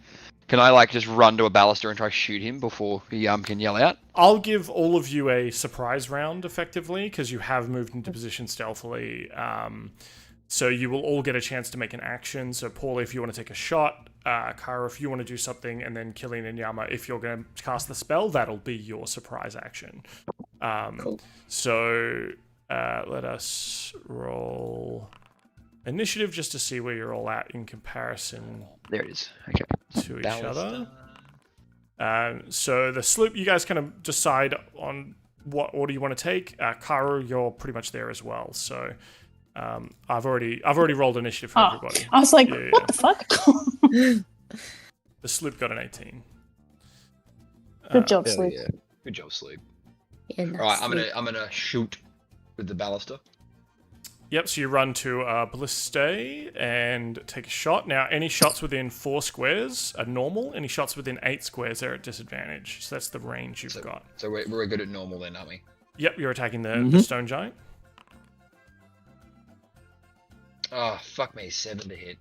Can I just run to a baluster and try to shoot him before he can yell out? I'll give all of you a surprise round, effectively, because you have moved into position stealthily. So you will all get a chance to make an action. So Pauly, if you want to take a shot, Kara, if you want to do something, and then Killian and Yama, if you're going to cast the spell, that'll be your surprise action. Cool. So let us roll initiative just to see where you're all at in comparison. There it is. Okay. To each other. So the sloop, you guys kind of decide on what order you want to take. Karu, you're pretty much there as well. So I've already rolled initiative for everybody. I was like, Yeah. what the fuck? The sloop got an 18. Good job, Hell Sleep. yeah. Good job, Sleep. Yeah, All right, I'm gonna shoot with the baluster. Yep, so you run to Ballista and take a shot. Now, any shots within 4 squares are normal. Any shots within 8 squares are at disadvantage. So that's the range you've got. So we're good at normal then, aren't we? Yep, you're attacking the stone giant. Oh, fuck me, 7 to hit.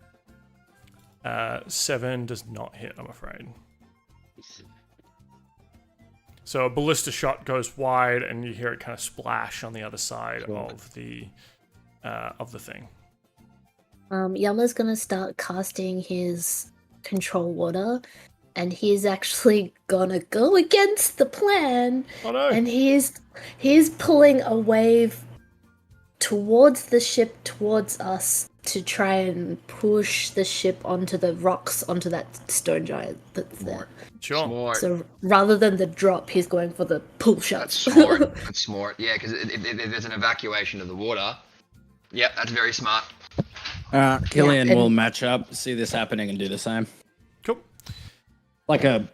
7 does not hit, I'm afraid. So a ballista shot goes wide, and you hear it kind of splash on the other side of the thing. Yama's gonna start casting his control water, and he's actually gonna go against the plan. Oh no! And he's pulling a wave towards the ship, towards us, to try and push the ship onto the rocks, onto that stone giant that's there. Sure. Smart. So rather than the drop, he's going for the pull shot. That's smart. That's smart. Yeah, because if there's an evacuation of the water, yeah, that's very smart. Killian Yeah, and- will match up, see this happening, and do the same. Cool. Like a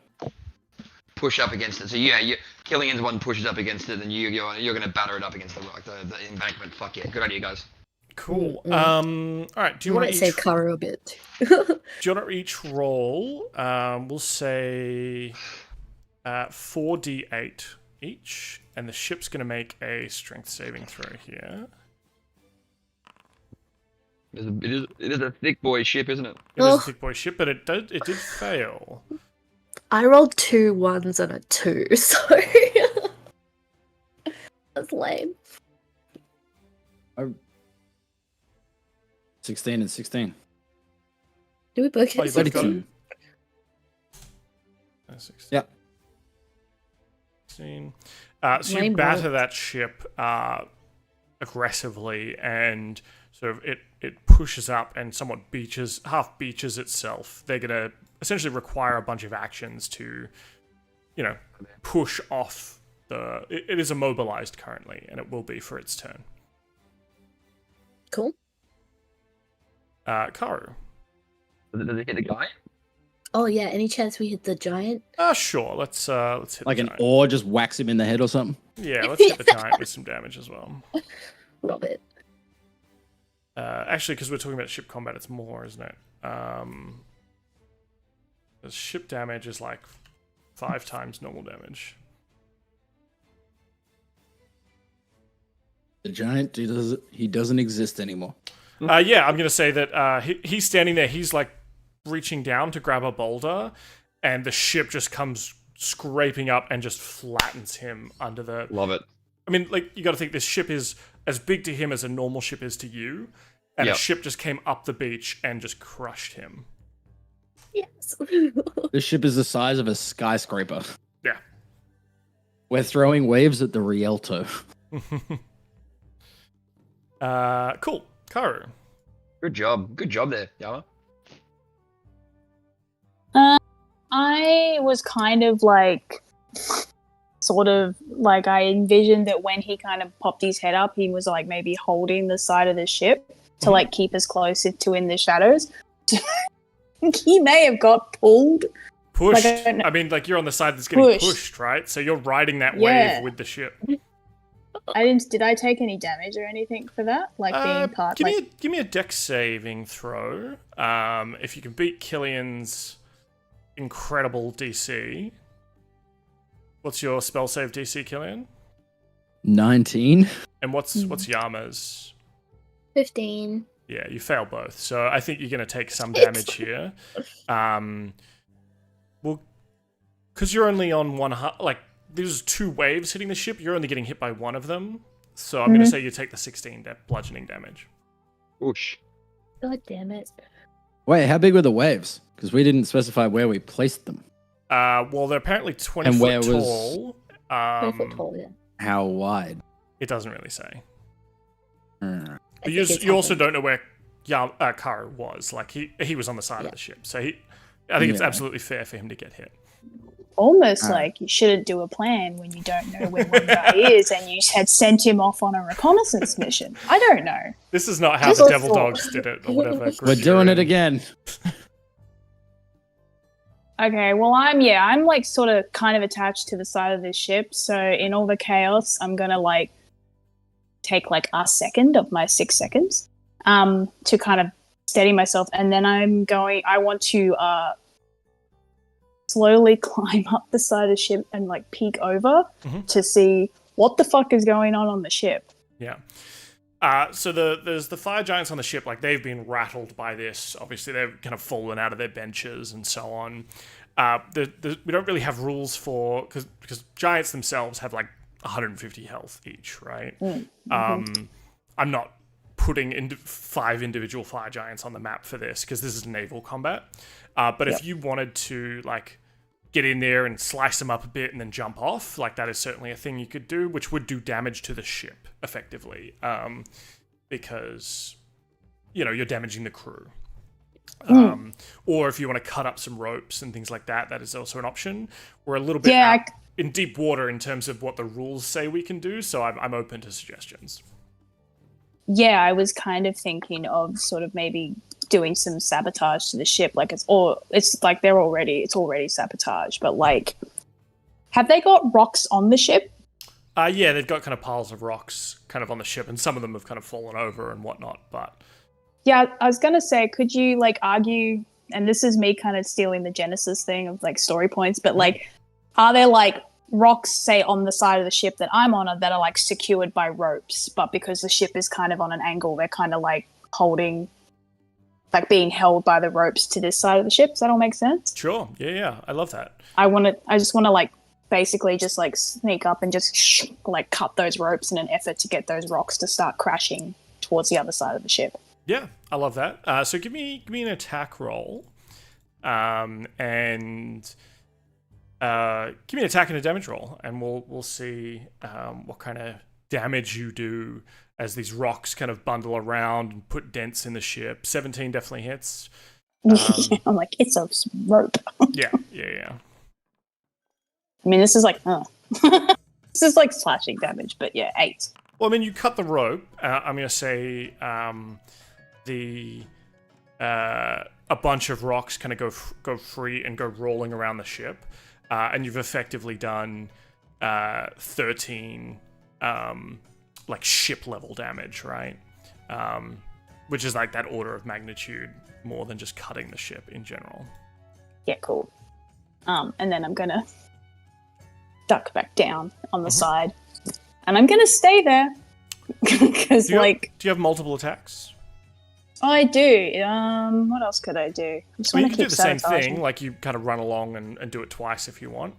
Push up against it. So yeah, Killian's one pushes up against it, then you're gonna batter it up against the rock, the embankment. Fuck yeah, good idea, guys. Cool. All right. Do you want to say each? Karu a bit? Do you want to each roll? We'll say 4d8 each, and the ship's going to make a strength saving throw here. It is a thick boy ship, isn't it? It is a thick boy ship, but it did fail. I rolled 2 1s and a 2, so that's lame. 16 and 16. Do we both Oh, get you both got 32. it? 16. Yep. 16. So you Lame batter roll. that ship aggressively, and sort of it pushes up and somewhat half beaches itself. They're gonna essentially require a bunch of actions to, push off the. It is immobilized currently, and it will be for its turn. Cool. Karu. Does it hit the guy? Oh yeah, any chance we hit the giant? Sure. Let's hit Like the an giant. ore just whacks him in the head or something. Yeah, let's hit the giant with some damage as well. Love it. Actually, because we're talking about ship combat, it's more, isn't it? The ship damage is like 5 times normal damage. The giant, he doesn't exist anymore. Yeah, I'm gonna say that he's standing there. He's like reaching down to grab a boulder, and the ship just comes scraping up and just flattens him under the. Love it. I mean, like, you got to think this ship is as big to him as a normal ship is to you, and a ship just came up the beach and just crushed him. Yes. This ship is the size of a skyscraper. Yeah. We're throwing waves at the Rialto. Cool. Karu. Good job. Good job there, Yama. I was kind of like, sort of like, I envisioned that when he kind of popped his head up, he was like maybe holding the side of the ship to like keep us closer to in the shadows. He may have got pulled. Pushed. Like, I mean, like, you're on the side that's getting pushed, right? So you're riding that wave with the ship. Did I take any damage or anything for that? Like being part. Give me a dex saving throw. If you can beat Killian's incredible DC. What's your spell save DC, Killian? 19. And what's Yama's? 15. Yeah, you fail both. So I think you're going to take some damage here. Well, because you're only on one, like, there's 2 waves hitting the ship. You're only getting hit by one of them. So I'm going to say you take the 16 bludgeoning damage. Whoosh. God damn it. Wait, how big were the waves? Because we didn't specify where we placed them. Well, they're apparently 20 And foot where was- tall. 20 foot tall, yeah. How wide? It doesn't really say. Hmm. But you also don't know where Karu was. Like, he was on the side of the ship. So I think it's absolutely fair for him to get hit. Almost like you shouldn't do a plan when you don't know where one guy is and you had sent him off on a reconnaissance mission. I don't know. This is not how Just the a Devil thought. Dogs did it, or whatever. We're doing it again. Okay, well I'm like sort of kind of attached to the side of this ship, so in all the chaos I'm gonna like take like a second of my 6 seconds to kind of steady myself, and then I want to slowly climb up the side of the ship and like peek over to see what the fuck is going on the ship. Yeah. So there's the fire giants on the ship, like, they've been rattled by this. Obviously, they've kind of fallen out of their benches and so on. We don't really have rules for... Because giants themselves have, like, 150 health each, right? I'm not putting 5 individual fire giants on the map for this, because this is naval combat. But if you wanted to, like, get in there and slice them up a bit and then jump off, like, that is certainly a thing you could do, which would do damage to the ship, effectively. Because, you're damaging the crew. Or if you want to cut up some ropes and things like that, that is also an option. We're a little bit in deep water in terms of what the rules say we can do, so I'm open to suggestions. Yeah, I was kind of thinking of sort of maybe doing some sabotage to the ship, like it's like it's already sabotage, but like, have they got rocks on the ship? Yeah, they've got kind of piles of rocks kind of on the ship, and some of them have kind of fallen over and whatnot, but... Yeah, I was gonna say, could you like argue, and this is me kind of stealing the Genesis thing of like story points, but like, are there like rocks, say, on the side of the ship that I'm on that are like secured by ropes, but because the ship is kind of on an angle, they're kind of like being held by the ropes to this side of the ship? Does that all make sense? Sure. Yeah. I love that. I just want to like basically just like sneak up and just like cut those ropes in an effort to get those rocks to start crashing towards the other side of the ship. Yeah, I love that. So give me an attack roll, and give me an attack and a damage roll, and we'll see what kind of damage you do as these rocks kind of bundle around and put dents in the ship. 17 definitely hits. I'm like, it's a rope. Yeah. I mean, this is like, this is like slashing damage, but yeah, 8. Well, I mean, you cut the rope. I'm going to say the a bunch of rocks kind of go free and go rolling around the ship, and you've effectively done 13 like ship level damage, right? Which is like that order of magnitude more than just cutting the ship in general. Yeah, cool. And then I'm gonna duck back down on the side, and I'm gonna stay there because do you have multiple attacks? Oh, I do. What else could I do? I just want You to can keep do the same sabotaging. thing, like you kind of run along and do it twice if you want.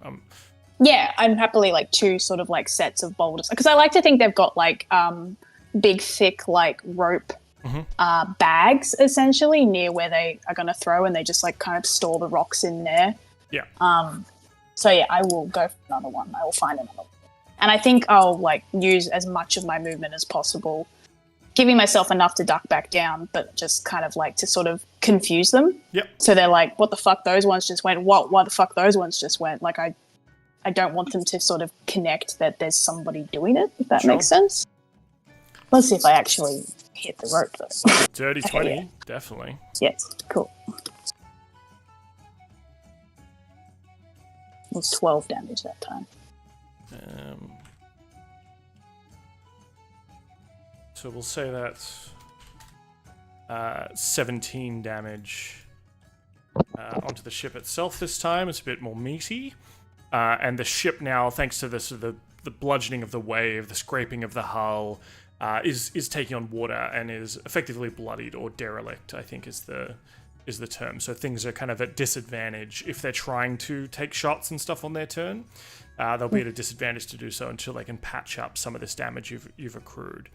Yeah, I'm happily like two sort of like sets of boulders because I like to think they've got like big thick like rope bags essentially near where they are going to throw, and they just like kind of store the rocks in there. Yeah. So yeah, I will go for another one. I will find another one, and I think I'll like use as much of my movement as possible, giving myself enough to duck back down, but just kind of like to sort of confuse them. Yep. So they're like, "What the fuck? Those ones just went. What the fuck? Those ones just went." Like I don't want them to sort of connect that there's somebody doing it, if that makes sense. Let's see if I actually hit the rope, though. Dirty 20, definitely. Yes, cool. It was 12 damage that time. So we'll say that's 17 damage onto the ship itself this time. It's a bit more meaty. And the ship now, thanks to the bludgeoning of the wave, the scraping of the hull, is taking on water and is effectively bloodied or derelict, I think is the term. So things are kind of at disadvantage if they're trying to take shots and stuff on their turn. They'll be at a disadvantage to do so until they can patch up some of this damage you've accrued.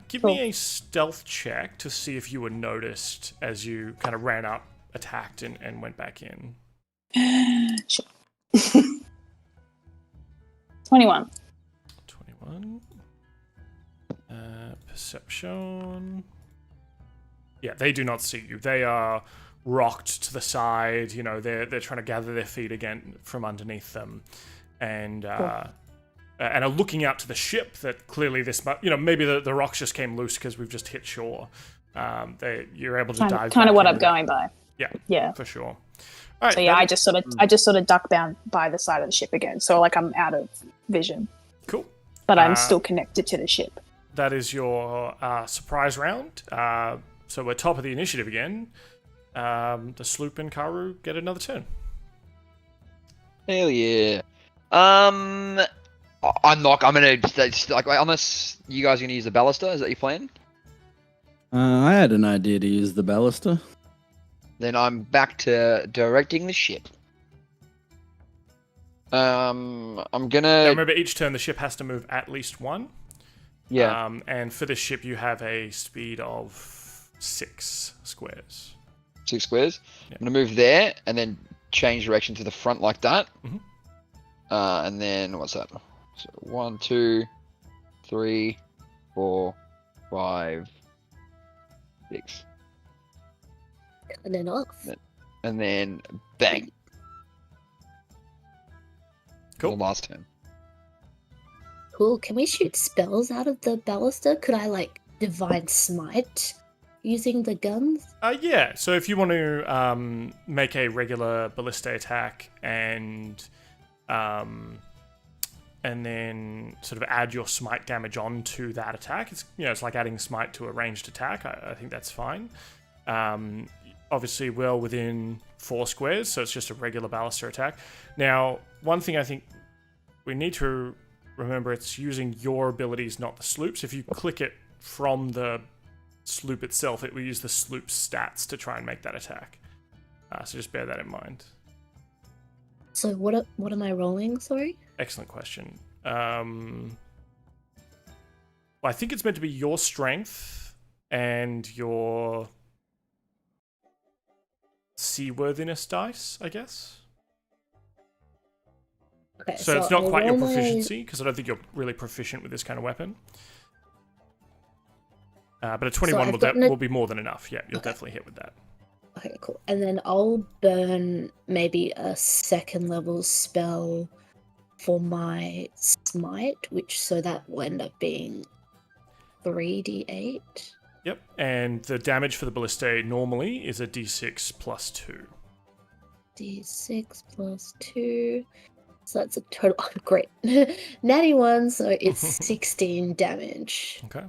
Give me a stealth check to see if you were noticed as you kind of ran up, attacked, and went back in. Sure. 21. 21. Perception. Yeah, they do not see you. They are rocked to the side. You know, they're trying to gather their feet again from underneath them, and are looking out to the ship. That clearly this, maybe the rocks just came loose because we've just hit shore. You're able to dive. Kind of what I'm going by. Yeah, for sure. All right, so yeah, I just sort of duck down by the side of the ship again. So like I'm out of vision. Cool. But I'm still connected to the ship. That is your surprise round. So we're top of the initiative again. The sloop and Karu get another turn. Hell yeah. I'm gonna like unless you guys are gonna use the ballista. Is that your plan? I had an idea to use the ballista. Then I'm back to directing the ship. I'm gonna. Now remember, each turn the ship has to move at least one. Yeah. And for this ship, you have a speed of 6 squares. 6 squares. Yeah. I'm gonna move there and then change direction to the front like that. Mm-hmm. And then what's that? So 1, 2, 3, 4, 5, 6. And then off. And then bang. Cool. The last turn. Cool. Can we shoot spells out of the ballista? Could I like divine smite using the guns? Yeah. So if you want to make a regular ballista attack and then sort of add your smite damage onto that attack, it's like adding smite to a ranged attack. I think that's fine. Obviously, well within 4 squares, so it's just a regular ballista attack. Now, one thing I think we need to remember, it's using your abilities, not the sloop's. If you click it from the sloop itself, it will use the sloop's stats to try and make that attack. So just bear that in mind. So what am I rolling, sorry? Excellent question. Well, I think it's meant to be your strength and your seaworthiness dice, I guess. Okay, so it's not quite your roll proficiency, because I don't think you're really proficient with this kind of weapon. But a 21 will be more than enough. Yeah, you'll definitely hit with that. Okay, cool. And then I'll burn maybe a 2nd level spell for my smite, so that will end up being 3d8. Yep, and the damage for the ballistae normally is a d6 plus 2. D6 plus 2. So that's a total. Oh, great. Natty 1, so it's 16 damage. Okay.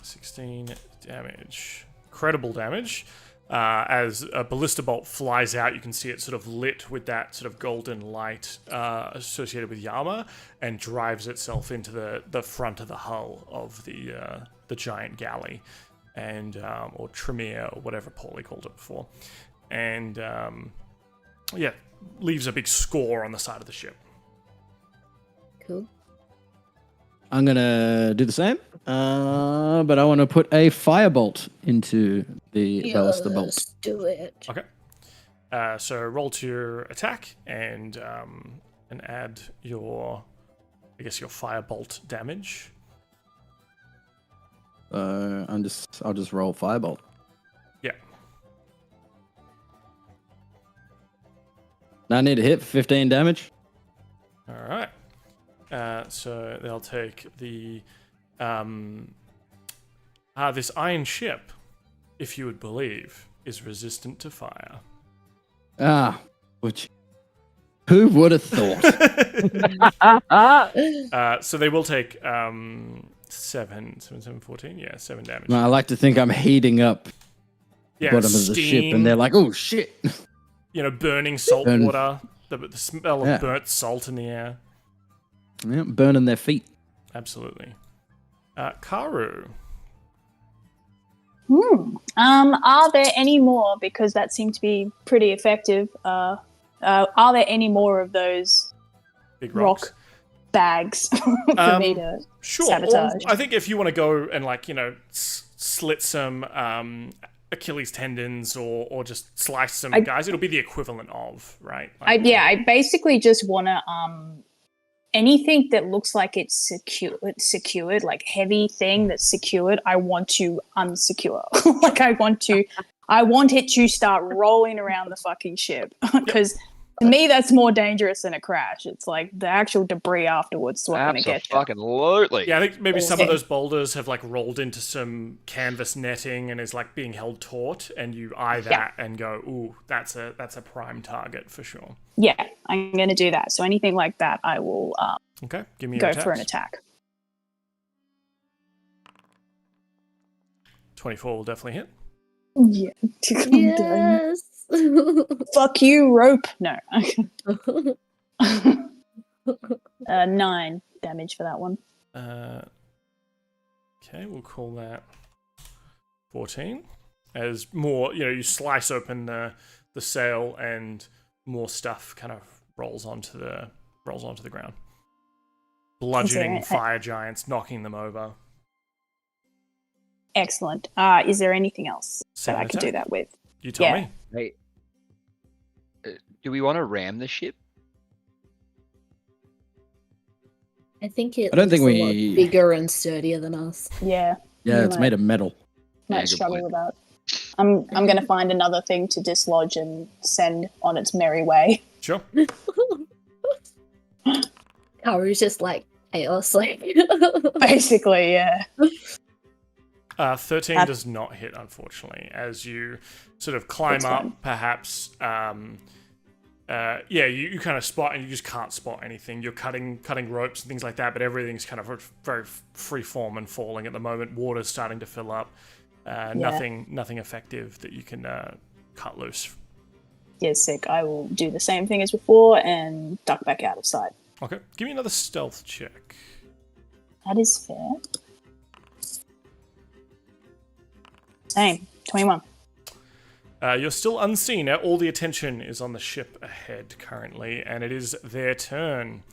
16 damage. Incredible damage. As a ballista bolt flies out, you can see it sort of lit with that sort of golden light associated with Yama, and drives itself into the front of the hull of the giant galley, and or Tremere, or whatever Pauly called it before, and yeah, leaves a big score on the side of the ship. Cool. I'm gonna do the same, but I want to put a firebolt into the ballista bolt. Let's do it. Okay. So roll to your attack and add your, I guess, your firebolt damage. I'll just roll firebolt. Yeah. I need to hit 15 damage. All right. So they'll take the this iron ship, if you would believe, is resistant to fire. Who would have thought? So they will take 7, 14, yeah, 7 damage. I like to think I'm heating up the Yeah, bottom of the ship, steam, and they're like, "Oh shit!" you know, burning salt water, the smell of Yeah. burnt salt in the air. Yeah, burning their feet. Absolutely. Karu. Are there any more? Because that seemed to be pretty effective. Are there any more of those Big rocks. rock bags for me to Sure. sabotage? Or I think if you want to go and, like, you know, slit some Achilles tendons or just slice some guys, it'll be the equivalent of, right? Like, I basically just want to anything that looks like it's secured, like heavy thing that's secured, I want to unsecure. Like I want it to start rolling around the fucking ship, because to me that's more dangerous than a crash. It's like the actual debris afterwards is what's going to get you. Absolutely. Yeah, I think maybe some of those boulders have like rolled into some canvas netting and is like being held taut, and you eye that and go, "Ooh, that's a prime target for sure." Yeah, I'm going to do that. So anything like that, I will Okay, give me go your for an attacks. attack. 24 will definitely hit. Yeah. Yes. Fuck you, rope. No. 9 damage for that one. Okay, we'll call that 14. As more, you know, you slice open the sail and more stuff kind of rolls onto the ground, bludgeoning fire giants, knocking them over. Excellent. Is there anything else that I could do that with? You tell me. Hey, do we want to ram the ship? I think it I don't think looks a lot we- bigger and sturdier than us. Yeah. Yeah, You it's might- made of metal. Might good struggle point. with that. I'm going to find another thing to dislodge and send on its merry way. Sure. Karu's just like chaos, like. Basically, yeah. 13 does not hit, unfortunately. As you sort of climb That's up, fine. perhaps, you kind of spot, and you just can't spot anything. You're cutting ropes and things like that, but everything's kind of very free form and falling at the moment. Water's starting to fill up. Nothing effective that you can cut loose. Yeah, sick. I will do the same thing as before and duck back out of sight. Okay, give me another stealth check. That is fair. Same. 21. You're still unseen. All the attention is on the ship ahead currently, and it is their turn.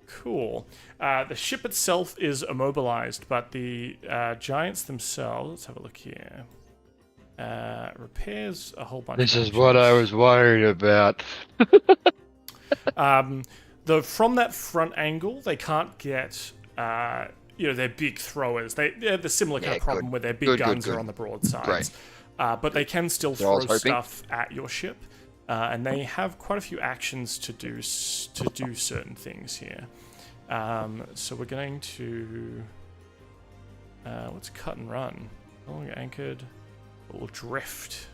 Cool. The ship itself is immobilized, but the giants themselves... Let's have a look here. Repairs a whole bunch This of is what I was worried about. Though from that front angle, they can't get... their big throwers. They have the similar kind of problem where their big guns are on the broadsides. Great. But they can still I throw was hoping. stuff at your ship, and they have quite a few actions to do certain things here. So we're going to what's cut and run? No longer anchored. Or drift.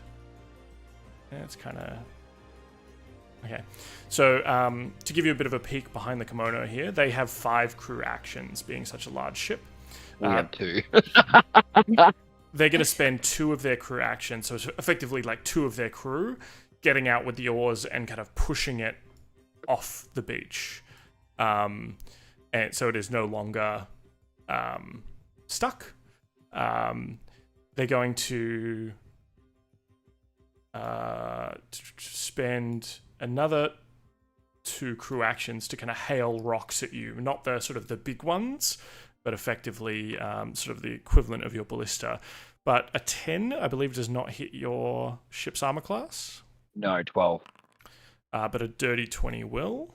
Yeah, it's kind of okay. So to give you a bit of a peek behind the kimono here, they have 5 crew actions, being such a large ship. We have 2. They're going to spend 2 of their crew actions, so it's effectively like 2 of their crew getting out with the oars and kind of pushing it off the beach. And so it is no longer stuck. They're going to spend another 2 crew actions to kind of hail rocks at you. Not the sort of the big ones, but effectively sort of the equivalent of your ballista. But a 10, I believe, does not hit your ship's armor class. No, 12. But a dirty 20 will.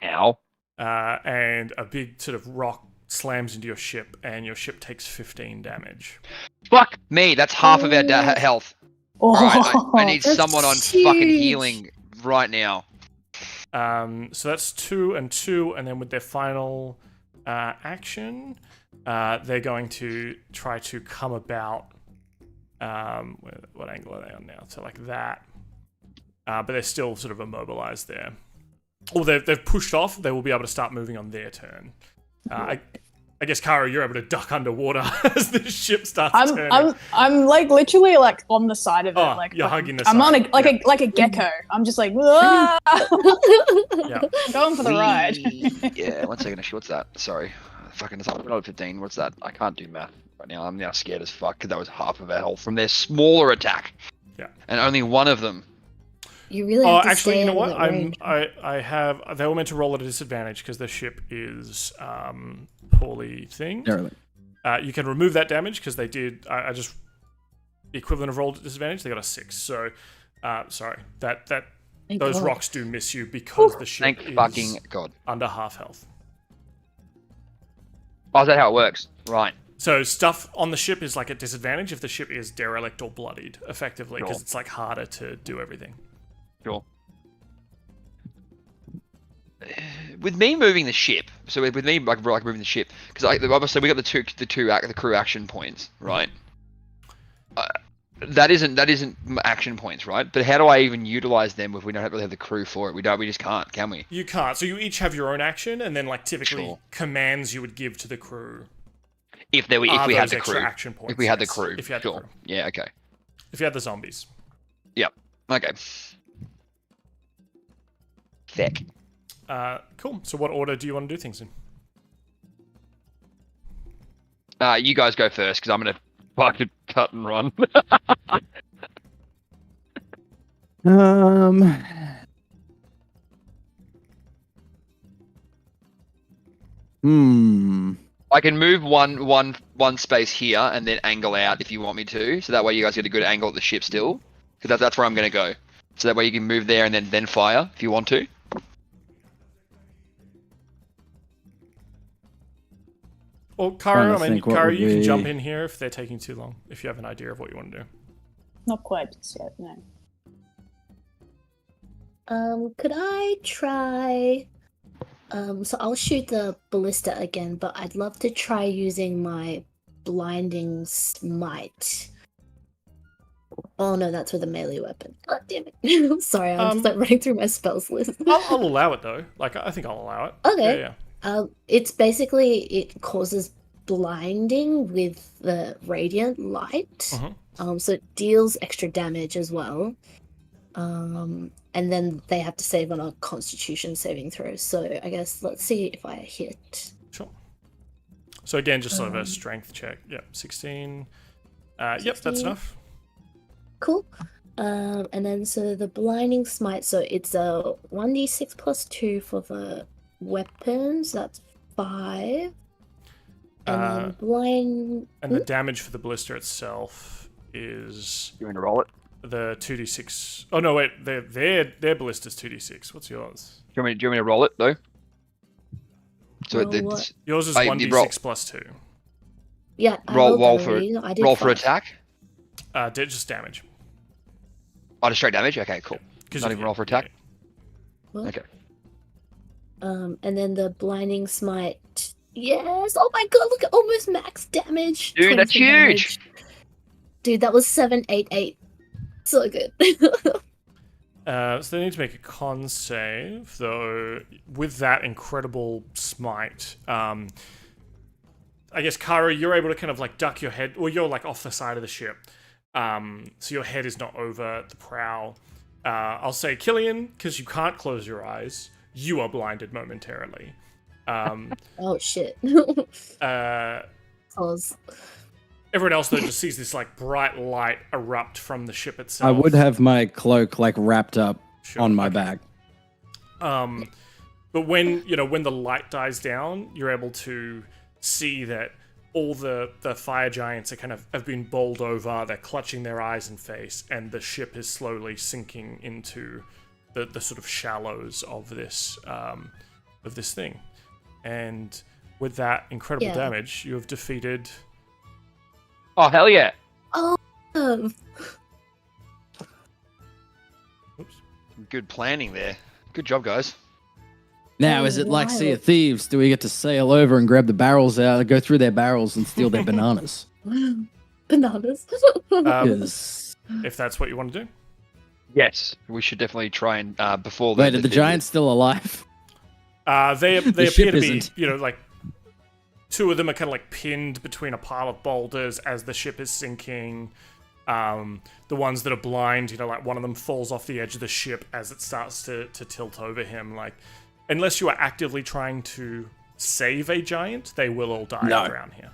Ow. And a big sort of rock slams into your ship, and your ship takes 15 damage. Fuck me, that's half of our health. Oh, Alright, I need that's someone on huge. fucking healing right now. So that's 2 and 2, and then with their final action, they're going to try to come about. What angle are they on now? So like that. But they're still sort of immobilized there. Or they've pushed off. They will be able to start moving on their turn. I guess, Kara, you're able to duck underwater as the ship starts turning. I'm like literally like on the side of it. Oh, Like you're like, hugging the I'm side. on like a gecko. I'm just like, "Ah!" Yeah. Going for the ride. Yeah, 1 second, actually, what's that? Sorry. Fucking, it's not 15. What's that? I can't do math right now. I'm now scared as fuck because that was half of our health from their smaller attack. Yeah. And only one of them. You really Oh, have to actually, stay you know out what? of that range. I have. They were meant to roll at a disadvantage because the ship is poorly thinged. Derelict. You can remove that damage because they did. I just the equivalent of rolled at disadvantage. They got a 6. So, sorry. That Thank those God. rocks do miss you because the ship Thank is fucking God. under half health. Oh, is that how it works? Right. So stuff on the ship is like at disadvantage if the ship is derelict or bloodied, effectively, because Sure. it's like harder to do everything. Sure. With me moving the ship, so with me like moving the ship, because obviously we got the crew action points, right? That isn't action points, right? But how do I even utilize them if we don't really have the crew for it? We just can't, can we? You can't. So you each have your own action, and then like typically Sure. commands you would give to the crew. If we had those the extra crew, action points, if we had the yes. crew, If you had sure. the crew. Yeah, okay. If you had the zombies. Yep. Okay. Feck. Cool. So what order do you want to do things in? You guys go first, because I'm gonna fucking cut and run. I can move one space here and then angle out if you want me to, so that way you guys get a good angle at the ship still, because that's where I'm gonna go. So that way you can move there and then fire if you want to. Well, Kara, Trying to think what Kara, would you can be- jump in here if they're taking too long. If you have an idea of what you want to do. Not quite just yet, no. Could I try? So I'll shoot the ballista again, but I'd love to try using my blinding smite. Oh no, that's with a melee weapon. God damn it! Sorry, I'm just like running through my spells list. I'll allow it though. Like I think I'll allow it. Okay. Yeah. It's basically it causes blinding with the radiant light. So it deals extra damage as well. And then they have to save on a Constitution saving throw. So I guess let's see if I hit. Sure. So again, just sort of a strength check. Yep, 16. Yep, that's 16. enough. Cool. And then so the blinding smite. So it's a 1d6 plus 2 for the weapons. That's 5. And then blind. And the damage for the blister itself is You want to roll it? the 2d6. Oh no, wait, their ballista's 2d6. What's yours? Do you want me to roll it though? So Roll what? Yours is you 1d6 roll- plus 2. Yeah, I roll rolled for already. I did roll for 5. attack. Just damage. Oh, just straight damage. Okay, cool. 'Cause Not you- even roll for attack. What? Okay. And then the blinding smite. Yes! Oh my god, look at almost max damage. Dude, that's 24 huge! damage. Dude, that was 788. So good. So they need to make a con save, though. With that incredible smite, I guess Kara, you're able to kind of like duck your head, or you're like off the side of the ship, so your head is not over the prow. I'll say Killian, because you can't close your eyes, you are blinded momentarily. Oh shit. Pause. Everyone else though just sees this like bright light erupt from the ship itself. I would have my cloak like wrapped up Sure, on my okay. back. But when when the light dies down, you're able to see that all the fire giants are kind of have been bowled over. They're clutching their eyes and face, and the ship is slowly sinking into the sort of shallows of this thing. And with that incredible damage, you have defeated. Oh, hell yeah. Oh. Oops. Good planning there. Good job, guys. Now, Oh, is it like Sea wild. of Thieves? Do we get to sail over and grab the barrels out, go through their barrels and steal their bananas? Bananas. 'Cause- If that's what you want to do. Yes. We should definitely try and, before Wait, are the giants still alive? They The appear ship to be, isn't. like two of them are kind of like pinned between a pile of boulders as the ship is sinking. The ones that are blind, like one of them falls off the edge of the ship as it starts to tilt over him. Like, unless you are actively trying to save a giant, they will all die No. around here.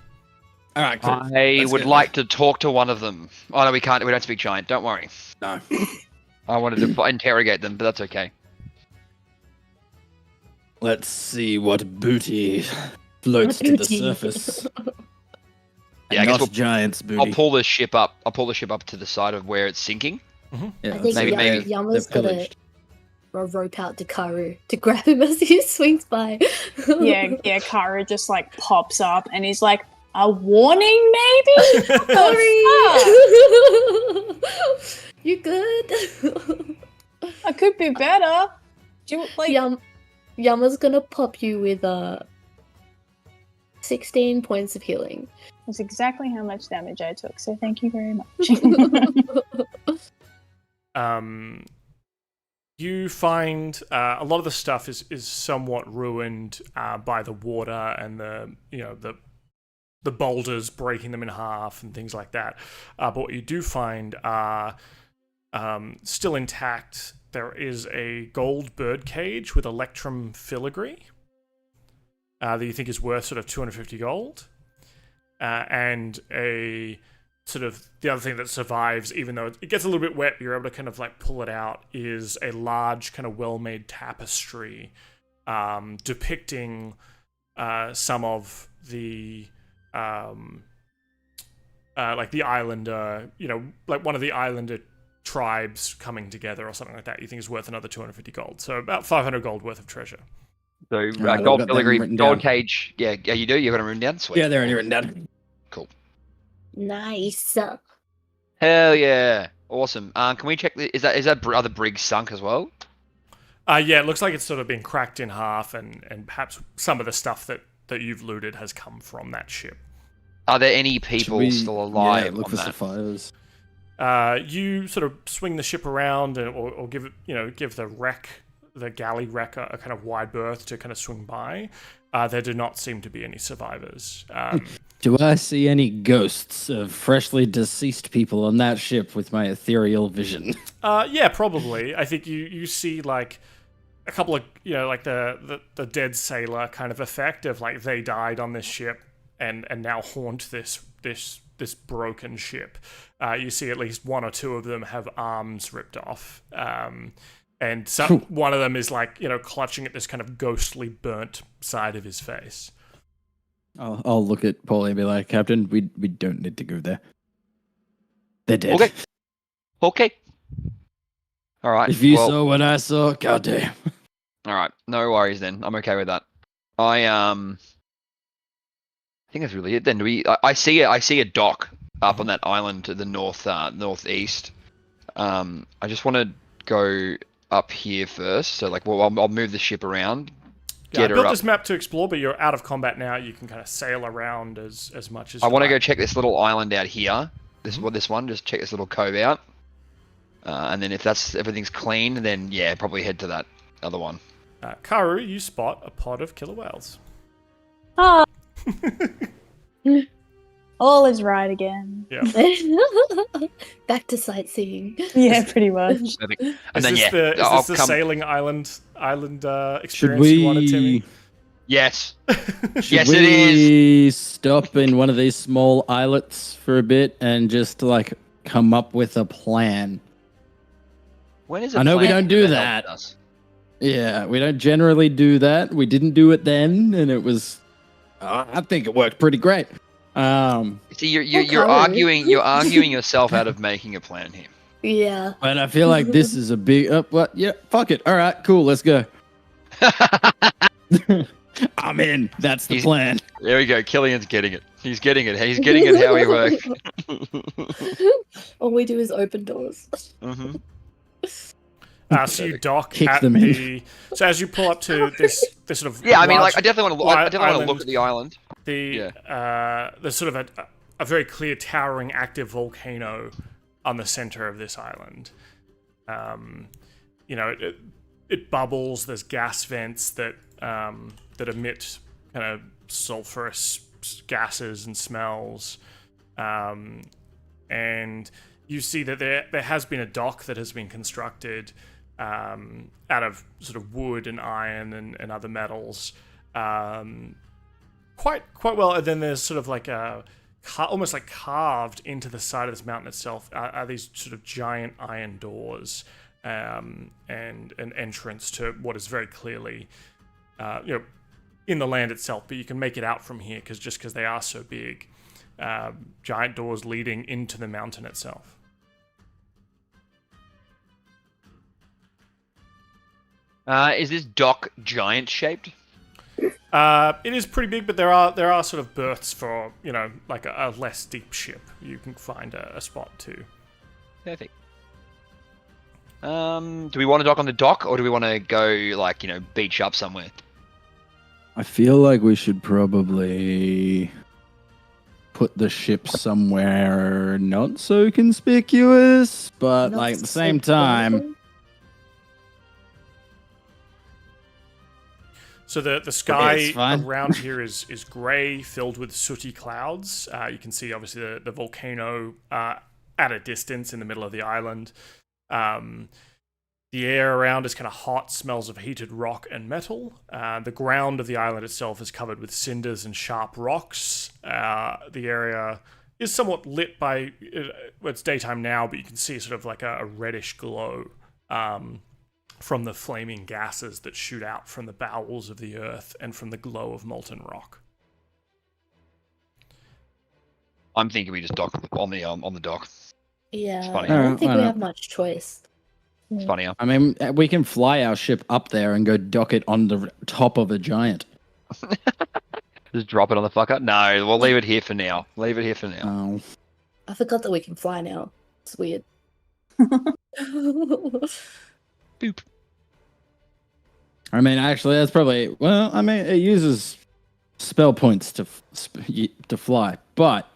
All right, cool. I Let's would go. like to talk to one of them. Oh, no, we can't. We don't speak giant. Don't worry. No. I wanted to interrogate them, but that's okay. Let's see what booty floats to the Booty. surface. Yeah, I And guess not giants' booty. I'll pull the ship up. I'll pull the ship up to the side of where it's sinking. Yeah, I think Maybe- maybe. Yama's they're gonna pillaged. rope out to Karu to grab him as he swings by. Yeah, Kara just like pops up and he's like, a warning maybe? Sorry. Fuck. You good? I could be better. Do you, like, Yama's gonna pop you with 16 points of healing. that's exactly how much damage I took, so thank you very much. You find a lot of the stuff is somewhat ruined by the water and the boulders breaking them in half and things like that. But what you do find are still intact. There is a gold bird cage with electrum filigree that you think is worth sort of 250 gold, and a sort of the other thing that survives, even though it gets a little bit wet, you're able to kind of like pull it out, is a large kind of well-made tapestry depicting some of the like the islander, like one of the islander tribes coming together or something like that. You think is worth another 250 gold, so about 500 gold worth of treasure. So I've gold got them filigree, written gold down. cage. Yeah, you do. You got them written down. Sweet. Yeah, they're already written down. Cool. Nice. Hell yeah! Awesome. Can we check? Is that other brig sunk as well? Yeah, it looks like it's sort of been cracked in half, and perhaps some of the stuff that you've looted has come from that ship. Are there any Should people we- still alive Yeah, look on for that? sapphires. You sort of swing the ship around, or give it, give the galley wreck a kind of wide berth to kind of swing by. There do not seem to be any survivors. Do I see any ghosts of freshly deceased people on that ship with my ethereal vision? Yeah, probably. I think you see like a couple of like the dead sailor kind of effect of like they died on this ship and now haunt this broken ship. You see at least one or two of them have arms ripped off. And one of them is like, clutching at this kind of ghostly burnt side of his face. I'll look at Paulie and be like, Captain, we don't need to go there. They're dead. Okay. Okay. All right. If you well, saw what I saw, goddamn. all right. No worries then. I'm okay with that. I think that's really it then. I see a dock up on that island to the northeast. I just want to go up here first. So like, I'll move the ship around. I Get her built up. this map to explore, but you're out of combat now. You can kind of sail around as much as I you want to go like. check this little island out here. This one. Just check this little cove out. And then if everything's clean, then yeah, probably head to that other one. Karu, you spot a pod of killer whales. Oh. All is right again. Yeah. Back to sightseeing. Yeah, pretty much. Perfect. Is And then this yeah, the, I'll is this the come. sailing island Should experience you wanted, Timmy? we? Yes. Should Yes, it we stop in one of these small islets for a bit and just like come up with a plan? When is I know we plan don't do ever that. helped us? Yeah, we don't generally do that. We didn't do it then, and it was. I think it worked pretty great. See, you're Okay. arguing yourself out of making a plan here. Yeah. But I feel like this is a big. What? Yeah, fuck it. All right, cool. Let's go. I'm in. That's the plan. There we go. Killian's getting it. He's getting it. He's getting it how he works. All we do is open doors. Mm-hmm. So you dock Kick at them in. the. So as you pull up to this sort of Yeah, I mean, large- like I definitely want to island, look at the island. there's sort of a very clear towering active volcano on the center of this island. You know, it bubbles. There's gas vents that emit kind of sulfurous gases and smells, and you see that there has been a dock that has been constructed out of sort of wood and iron and other metals, quite well. And then there's sort of like almost like carved into the side of this mountain itself are these sort of giant iron doors, and an entrance to what is very clearly, in the land itself. But you can make it out from here because they are so big. Giant doors leading into the mountain itself. Is this dock giant shaped? It is pretty big, but there are sort of berths for like a less deep ship. You can find a spot too. Perfect. Do we want to dock on the dock, or do we want to go beach up somewhere? I feel like we should probably put the ship somewhere not so conspicuous, but Not like at the so same time. visible. So the sky it's fine. around here is grey, filled with sooty clouds. You can see obviously the volcano at a distance in the middle of the island. The air around is kind of hot, smells of heated rock and metal. The ground of the island itself is covered with cinders and sharp rocks. The area is somewhat lit by, it's daytime now, but you can see sort of like a reddish glow from the flaming gases that shoot out from the bowels of the earth and from the glow of molten rock. I'm thinking we just dock on the dock. Yeah, funny. I don't think Why we not? have much choice. It's funnier. I mean, we can fly our ship up there and go dock it on the top of a giant. Just drop it on the fucker. No, we'll leave it here for now. Leave it here for now. Oh, I forgot that we can fly now. It's weird. Boop. I mean, actually, that's probably I mean, it uses spell points to fly, but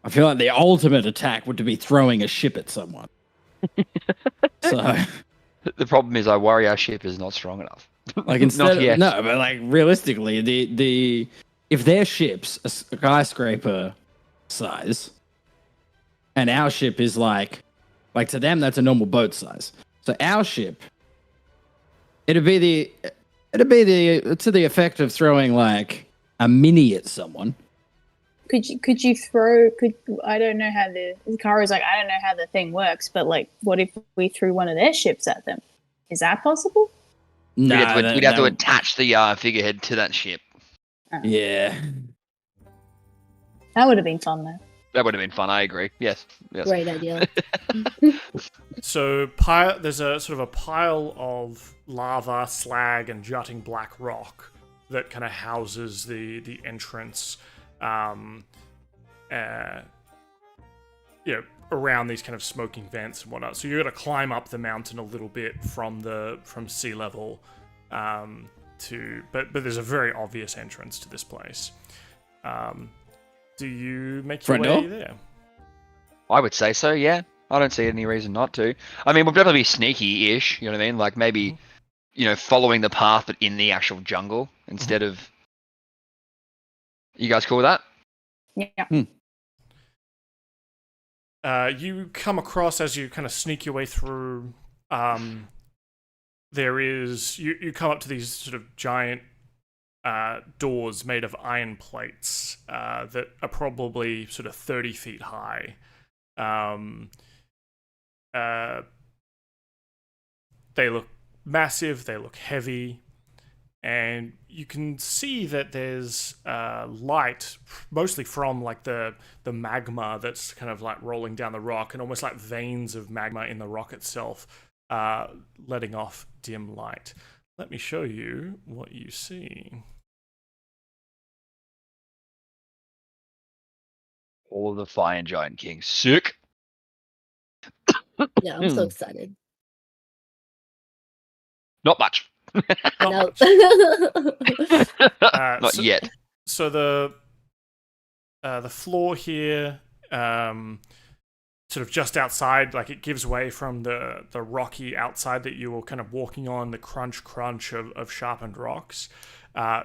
I feel like the ultimate attack would be throwing a ship at someone. So, The problem is, I worry our ship is not strong enough. like instead, yet. no, but like realistically, the if their ship's a skyscraper size, and our ship is like to them that's a normal boat size. So our ship, it'd be to the effect of throwing like a mini at someone. Could you throw? I don't know how Kara's like, I don't know how the thing works, but like, what if we threw one of their ships at them? Is that possible? We'd Nah, have to attach the figurehead to that ship. Yeah. That would have been fun though. That would have been fun. I agree. Yes. Great idea. So there's a sort of a pile of lava, slag, and jutting black rock that kind of houses the entrance. Around these kind of smoking vents and whatnot. So you're going to climb up the mountain a little bit from sea level, But there's a very obvious entrance to this place. Do you make your Front way door? there? I would say so, yeah. I don't see any reason not to. I mean, we'll definitely be sneaky-ish, you know what I mean? Like, maybe, following the path, but in the actual jungle, instead of... You guys cool with that? Yeah. You come across, as you kind of sneak your way through, there is... You come up to these sort of giant doors made of iron plates that are probably sort of 30 feet high. They look massive, they look heavy, and you can see that there's light, mostly from like the magma that's kind of like rolling down the rock, and almost like veins of magma in the rock itself, letting off dim light. Let me show you what you see. All of the Fire Giant Kings. Sick! Yeah, I'm so excited. Not much. Not No. much. Not yet. So the floor here, sort of just outside, like it gives way from the rocky outside that you were kind of walking on, the crunch of sharpened rocks,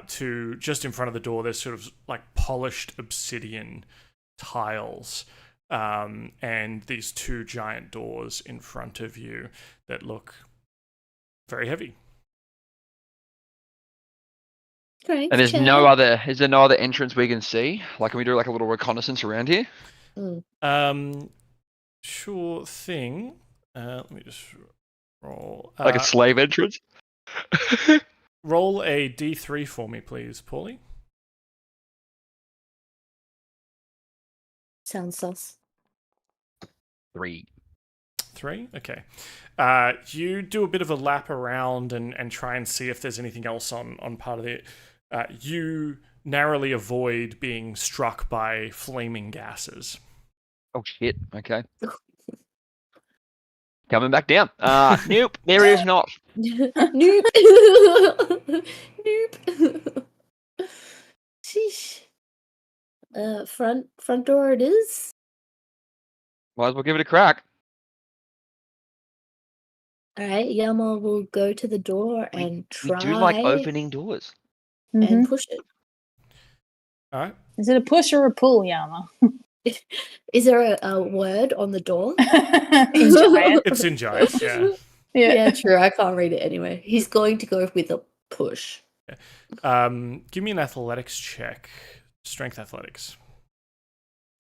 to just in front of the door. There's sort of like polished obsidian tiles, and these two giant doors in front of you that look very heavy. Great. And there's no other... Is there no other entrance we can see? Like, can we do like a little reconnaissance around here? Sure thing. Let me just roll. Like a slave entrance? Roll a D3 for me, please, Pauly. Sounds sus. 3. 3? Okay. You do a bit of a lap around and try and see if there's anything else on part of it. You narrowly avoid being struck by flaming gases. Oh shit, okay. Coming back down. Nope, there is not. Nope. Nope. Sheesh. Front door it is. Might as well give it a crack. Alright, Yama will go to the door and We try do like opening doors. and push it. Alright. Is it a push or a pull, Yama? Is there a word on the door? In giant. It's in giant, yeah. Yeah, true. I can't read it anyway. He's going to go with a push. Give me an athletics check. Strength athletics.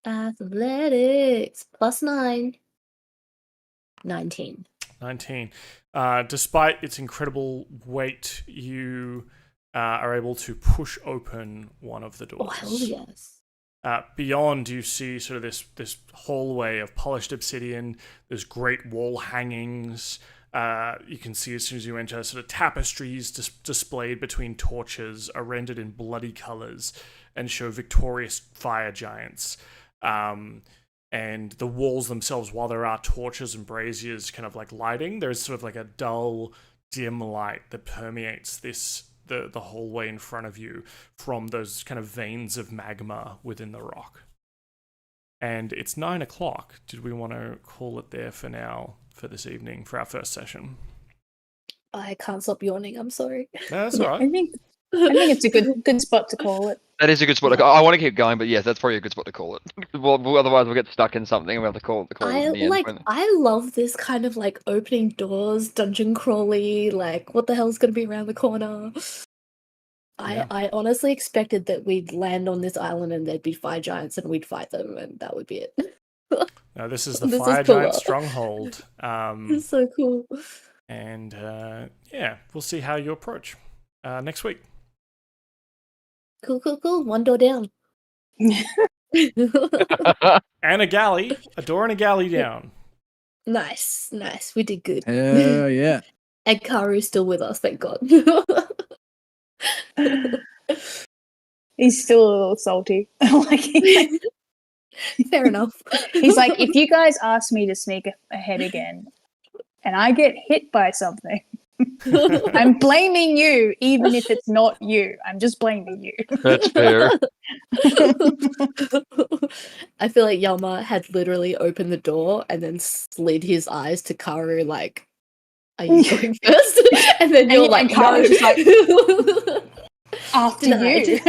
Athletics. +9. 19. 19. Despite its incredible weight, you are able to push open one of the doors. Oh, hell yes. Beyond, you see sort of this hallway of polished obsidian. There's great wall hangings. You can see as soon as you enter, sort of tapestries displayed between torches are rendered in bloody colors and show victorious fire giants. And the walls themselves, while there are torches and braziers kind of like lighting, there's sort of like a dull, dim light that permeates the hallway in front of you from those kind of veins of magma within the rock. And it's 9 o'clock. Did we want to call it there for now, for this evening, for our first session? I can't stop yawning. I'm sorry. No, that's all right. I think it's a good spot to call it. That is a good spot. I want to keep going, but yes, that's probably a good spot to call it. Well, otherwise we'll get stuck in something and we'll have to call it in the end. I love this kind of like opening doors, dungeon crawly, like what the hell's gonna be around the corner. Yeah. I honestly expected that we'd land on this island and there'd be fire giants and we'd fight them and that would be it. No, this is the This is Fire cooler. Giant Stronghold. It's so cool. And yeah, we'll see how you approach next week. Cool. One door down. And a galley, a door and a galley down. Nice. We did good. Hell yeah. And Karu's still with us, thank God. He's still a little salty. Fair enough. He's like, if you guys ask me to sneak ahead again and I get hit by something, I'm blaming you, even if it's not you. I'm just blaming you. That's fair. I feel like Yama had literally opened the door and then slid his eyes to Karu like, are you going first? And then you're like, Karu's no. just like, after you.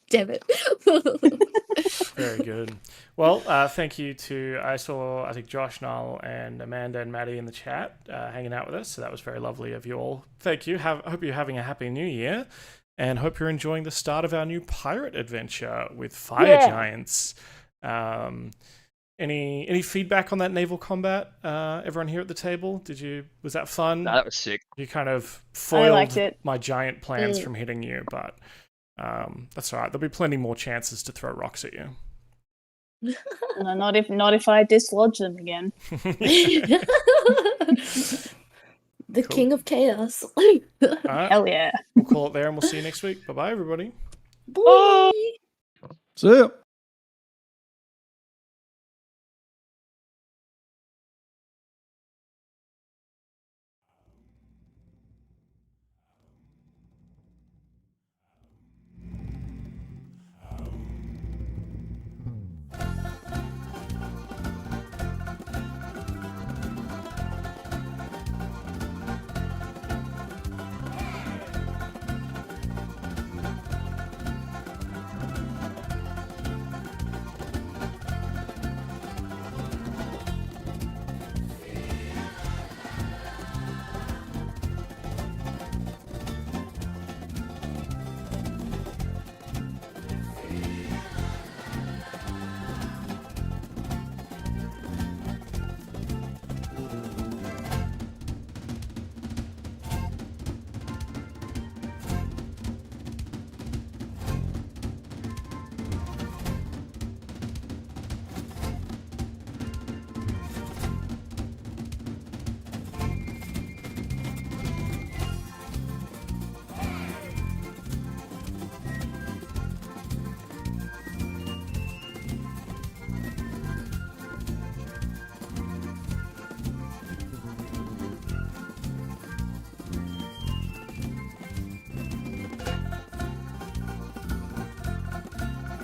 Damn it. Very good. Well, thank you to, I think Josh, Niall, and Amanda and Maddie in the chat hanging out with us. So that was very lovely of you all. Thank you. Hope you're having a happy new year, and hope you're enjoying the start of our new pirate adventure with fire giants. Any feedback on that naval combat? Everyone here at the table, was that fun? That was sick. You kind of foiled it. my giant plans from hitting you, but that's all right. There'll be plenty more chances to throw rocks at you. No, not if I dislodge them again. The king of chaos. All right, Hell yeah. we'll call it there, and we'll see you next week. Bye-bye, everybody. Bye. See ya.